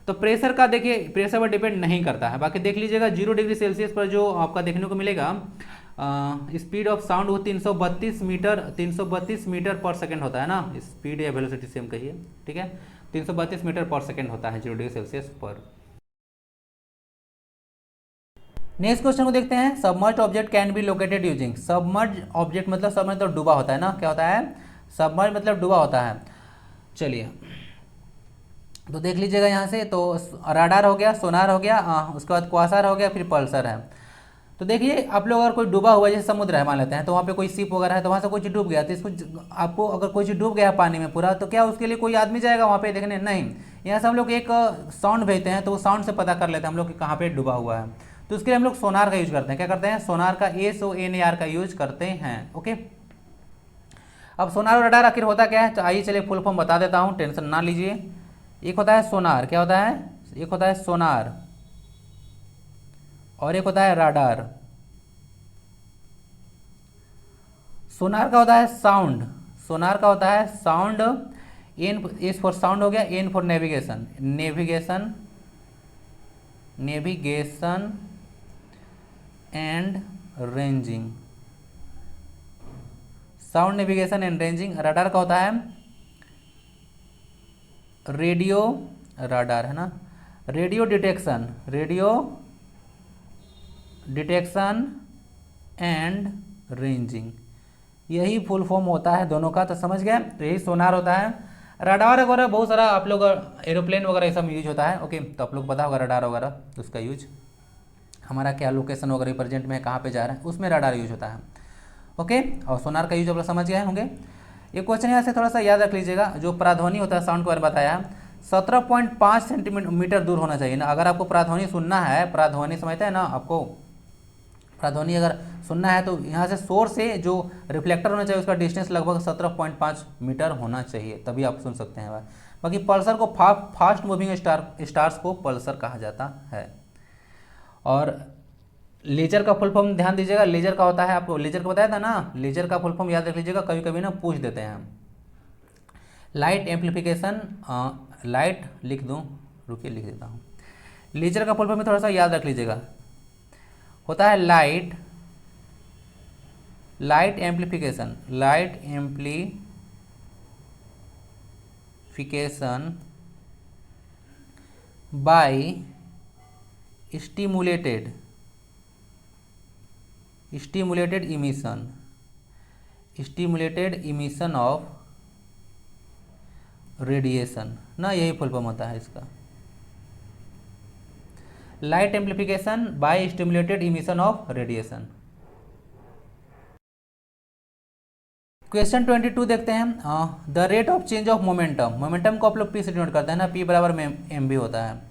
तो प्रेशर का देखिए, प्रेशर पर डिपेंड नहीं करता है। बाकी देख लीजिएगा 0 डिग्री सेल्सियस पर जो आपका देखने को मिलेगा स्पीड ऑफ साउंड, वो 332 मीटर पर सेकेंड होता है ना, स्पीड या वेलोसिटी सेम कहिए, ठीक है, 332 मीटर पर सेकेंड होता है 0 डिग्री सेल्सियस पर। नेक्स्ट क्वेश्चन को देखते हैं। Submerged object can be located using. Submerge object मतलब सबमर्ज तो डूबा होता है ना, क्या होता है, सबमर्ज मतलब डूबा होता है। चलिए तो देख लीजिएगा यहाँ से, तो राडार हो गया, सोनार हो गया, उसके बाद क्वासार हो गया, फिर पल्सर है। तो देखिए आप लोग अगर कोई डूबा हुआ जैसे समुद्र है मान लेते हैं, तो वहाँ पे कोई शिप वगैरह है, तो वहाँ से कोई चीज़ डूब गया, तो इसको आपको अगर कोई चीज़ डूब गया है पानी में पूरा, तो क्या उसके लिए कोई आदमी जाएगा वहाँ पे देखने? नहीं। यहाँ से हम लोग एक साउंड भेजते हैं, तो वो साउंड से पता कर लेते हैं हम लोग कि कहाँ पे डूबा हुआ है। तो उसके लिए हम लोग सोनार का यूज करते हैं। क्या करते हैं? सोनार का, SONAR का यूज करते हैं। ओके, अब सोनार और रडार आखिर होता क्या है, तो आइए चलिए फुल फॉर्म बता देता हूँ, टेंशन ना लीजिए। एक होता है सोनार, क्या होता है, एक होता है सोनार और एक होता है राडार। सोनार का होता है साउंड, सोनार का होता है sound, N S for sound हो गया, N for navigation, navigation, navigation and ranging, sound navigation and ranging. Radar का होता है रेडियो, रडार है ना, radio detection, radio detection and ranging, यही फुल फॉर्म होता है दोनों का। तो समझ गए, तो यही सोनार होता है। रडार वगैरह बहुत सारा आप लोग एरोप्लेन वगैरह ये सब यूज होता है। ओके, तो आप लोग पता होगा रडार वगैरह उसका यूज, हमारा क्या लोकेशन वगैरह प्रेजेंट में कहाँ पे जा रहा है, उसमें रडार यूज होता है। ओके, और सोनार का यूज आप लोग समझ गए होंगे। ये क्वेश्चन यहाँ से थोड़ा सा याद रख लीजिएगा, जो प्राध्वनि होता है साउंड के बारे में बताया, 17.5 सेंटीमीटर दूर होना चाहिए ना। अगर आपको प्राध्वनि सुनना है, प्राध्वनि समझते हैं ना, आपको प्राध्वनि अगर सुनना है तो यहाँ से सोर्स से जो रिफ्लेक्टर होना चाहिए उसका डिस्टेंस लगभग 17.5 मीटर होना चाहिए, तभी आप सुन सकते हैं। बाकी पल्सर को फास्ट मूविंग स्टार्स को पल्सर कहा जाता है। और लेजर का फुल फॉर्म ध्यान दीजिएगा, लेजर का होता है, आपको लेजर का बताया था ना, लेजर का फुल फॉर्म याद रख लीजिएगा, कभी कभी ना पूछ देते हैं। लाइट एम्पलीफिकेशन, लाइट लिख दूँ, रुकिए लिख देता हूँ। लेजर का फुल फॉर्म में थोड़ा सा याद रख लीजिएगा, होता है light, light amplification, light amplification by stimulated emission, stimulated emission of radiation ना, यही फुल फॉर्म होता है इसका, light amplification by stimulated emission of radiation. Question 22 देखते हैं। The rate of change of momentum, momentum को आप लोग पी से डिनोट करते हैं ना, पी बराबर में एम भी होता है।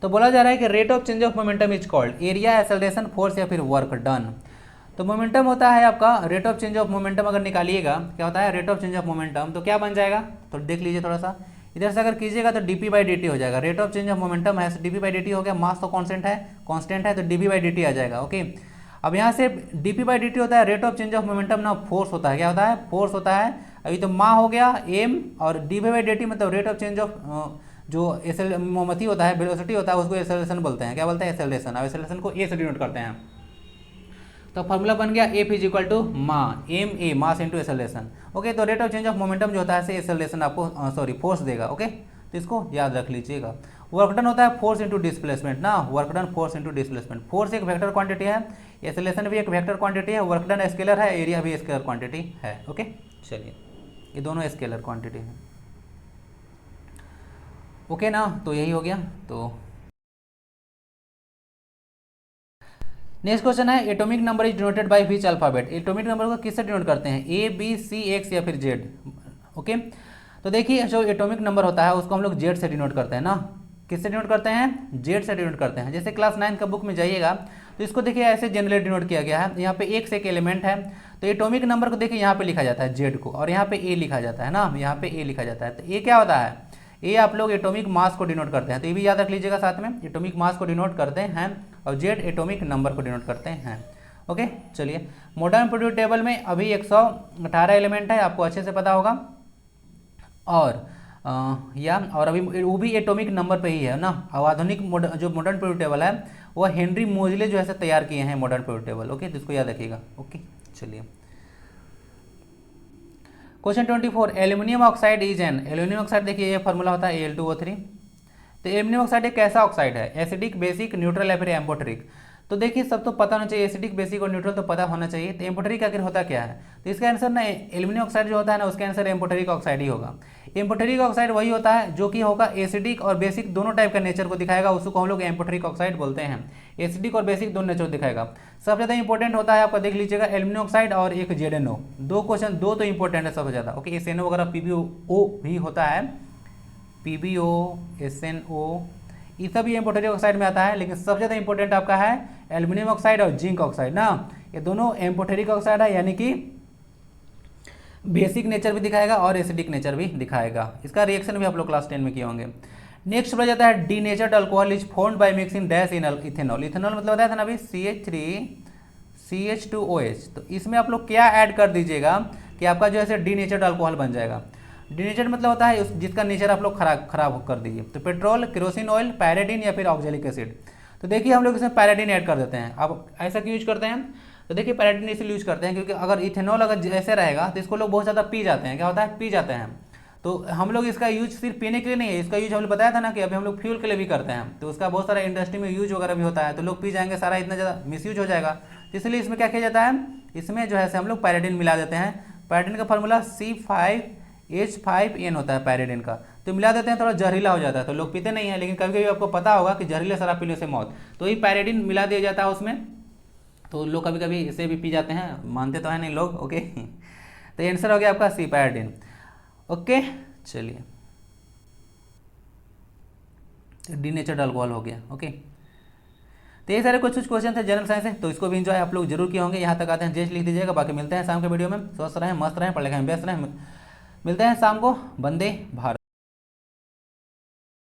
तो बोला जा रहा है कि rate of change of momentum is called area, acceleration, force या फिर वर्क डन। तो मोमेंटम होता है आपका, rate of change of momentum अगर निकालिएगा, क्या होता है rate of change of momentum, तो क्या बन जाएगा, तो देख लीजिए थोड़ा सा, इधर से अगर कीजिएगा तो dp/dt हो जाएगा। Rate of change of momentum है, dp/dt हो गया, मास तो कांस्टेंट है तो dp/dt आ जाएगा। ओके, अब यहाँ से dp/dt होता है rate of change of momentum ना, फोर्स होता है, क्या होता है, फोर्स होता है। अभी तो मा हो गया m, और dp/dt मतलब रेट ऑफ चेंज ऑफ जो मोमती होता है, वेलोसिटी होता है, उसको एक्सेलरेशन बोलते हैं। क्या बोलते हैं, एक्सेलरेशन। अब एक्सेलरेशन को ए से डिनोट करते हैं, तो फॉर्मूला बन गया एफ इज इक्वल टू मा, M A, mass into acceleration. Okay, तो rate of change of momentum जो होता है एक्सेलरेशन आपको सॉरी फोर्स देगा। ओके, तो इसको याद रख लीजिएगा। वर्क डन होता है फोर्स इंटू डिस्प्लेसमेंट ना, work done force into displacement. Force एक वेक्टर क्वांटिटी है, एक्सेलरेशन भी एक वेक्टर क्वांटिटी है, वर्क डन स्केलर है, एरिया भी स्केलर क्वांटिटी है। ओके, चलिए ये दोनों स्केलर क्वांटिटी है। ओके ना, तो यही हो गया। तो नेक्स्ट क्वेश्चन है, atomic number is denoted by which alphabet. Atomic number को किससे डिनोट करते हैं, ए बी सी एक्स या फिर जेड। ओके, तो देखिए जो एटॉमिक नंबर होता है उसको हम लोग जेड से डिनोट करते हैं ना, किससे डिनोट करते हैं, जेड से डिनोट करते हैं। जैसे क्लास 9 का बुक में जाइएगा तो इसको देखिए ऐसे जनरली डिनोट किया गया है, यहाँ पे एक से एक एलिमेंट है, तो एटॉमिक नंबर को देखिए यहाँ पे लिखा जाता है जेड को, और यहाँ पे ए लिखा जाता है ना, यहाँ पे ए लिखा जाता है। तो ये क्या होता है, ये आप लोग एटॉमिक मास को डिनोट करते हैं, तो ये भी याद रख लीजिएगा साथ में, एटॉमिक मास को डिनोट करते हैं, और जेड एटॉमिक नंबर को डिनोट करते हैं। ओके, चलिए मॉडर्न पीरियोडिक टेबल में अभी 118 एलिमेंट है, आपको अच्छे से पता होगा, और और अभी वो भी एटॉमिक नंबर पे ही है ना। अब आधुनिक जो मॉडर्न पीरियोडिक टेबल है वो हेनरी मोजले जो है तैयार किए हैं मॉडर्न पीरियोडिक टेबल। ओके, तो इसको याद रखिएगा। ओके, चलिए question 24, aluminium oxide is an. Aluminium oxide देखिए ये फार्मूला होता है Al2O3। तो एल्यूमिनियम ऑक्साइड एक कैसा ऑक्साइड है, एसिडिक, बेसिक, न्यूट्रल या फिर एम्फोटेरिक। तो देखिए सब तो पता होना चाहिए, एसिडिक, बेसिक और न्यूट्रल तो पता होना चाहिए। तो एम्फोटेरिक आखिर होता क्या है? तो इसका आंसर ना एल्यूमिनियम ऑक्साइड जो होता है ना, उसका आंसर एम्फोटेरिक ऑक्साइड ही होगा। एम्फोटेरिक ऑक्साइड वही होता है जो कि होगा एसिडिक और बेसिक दोनों टाइप का नेचर को दिखाएगा, उसको हम लोग एम्फोटेरिक ऑक्साइड बोलते हैं। एसिडिक और बेसिक दोनों नेचर दिखाएगा। सबसे ज़्यादा इंपॉर्टेंट होता है आपका देख लीजिएगा एल्यूमिनियम ऑक्साइड और एक ZnO, दो क्वेश्चन, दो तो इंपॉर्टेंट है सबसे ज़्यादा। ओके, SnO वगैरह PbO भी होता है, PbO, SnO, ये सब भी एम्फोटेरिक ऑक्साइड में आता है, लेकिन सबसे ज़्यादा इंपॉर्टेंट आपका है एल्यूमिनियम ऑक्साइड और जिंक ऑक्साइड ना, ये दोनों एम्फोटेरिक ऑक्साइड है, यानी कि बेसिक नेचर भी दिखाएगा और एसिडिक नेचर भी दिखाएगा। इसका रिएक्शन भी आप लोग क्लास 10 में किए होंगे। नेक्स्ट बोला जाता है denatured alcohol is formed by mixing dash in ethanol. Ethanol मतलब बताया था ना अभी CH3CH2OH। तो इसमें आप लोग क्या ऐड कर दीजिएगा कि आपका जो है डीनेचर्ड अल्कोहल बन जाएगा। डीनेचर्ड मतलब होता है जिसका नेचर आप लोग खराब कर दीजिए। तो पेट्रोल, केरोसिन ऑयल, पैराडिन या फिर ऑक्जेलिक एसिड। तो देखिए हम लोग इसमें पैराडिन ऐड कर देते हैं। अब ऐसा क्यों यूज करते हैं? तो देखिए पैराडिन इसलिए यूज करते हैं क्योंकि अगर इथेनॉल अगर जैसे रहेगा तो इसको लोग बहुत ज़्यादा पी जाते हैं। क्या होता है? पी जाते हैं। तो हम लोग इसका यूज सिर्फ पीने के लिए नहीं है, इसका यूज हम लोग बताया था ना कि अभी हम लोग फ्यूल के लिए भी करते हैं। तो उसका बहुत सारा इंडस्ट्री में यूज वगैरह भी होता है, तो लोग पी जाएंगे, सारा इतना ज़्यादा मिसयूज हो जाएगा। इसलिए इसमें क्या किया जाता है, इसमें जो है हम लोग पैराडिन मिला देते हैं। पैराडिन का फॉर्मूला C5H5N होता है पैराडिन का। तो मिला देते हैं, थोड़ा जहरीला हो जाता है, तो लोग पीते नहीं है। लेकिन कभी कभी आपको पता होगा कि जहरीले शराब पीने से मौत, तो ये पैराडिन मिला दिया जाता है उसमें, तो लोग कभी कभी इसे भी पी जाते हैं, मानते तो है नहीं लोग। ओके, तो आंसर हो गया आपका C, पैराडिन। ओके, चलिए डीनेचर्ड अल्कोहल हो गया। ओके, तो ये सारे कुछ क्वेश्चन थे जनरल साइंस से, तो इसको भी एंजॉय आप लोग जरूर किए होंगे। यहाँ तक आते हैं जस्ट लिख दीजिएगा। बाकी मिलते हैं शाम के वीडियो में। स्वस्थ रहें, मस्त रहें, पढ़ लिखें, व्यस्त रहें। मिलते हैं शाम को। वंदे भारत।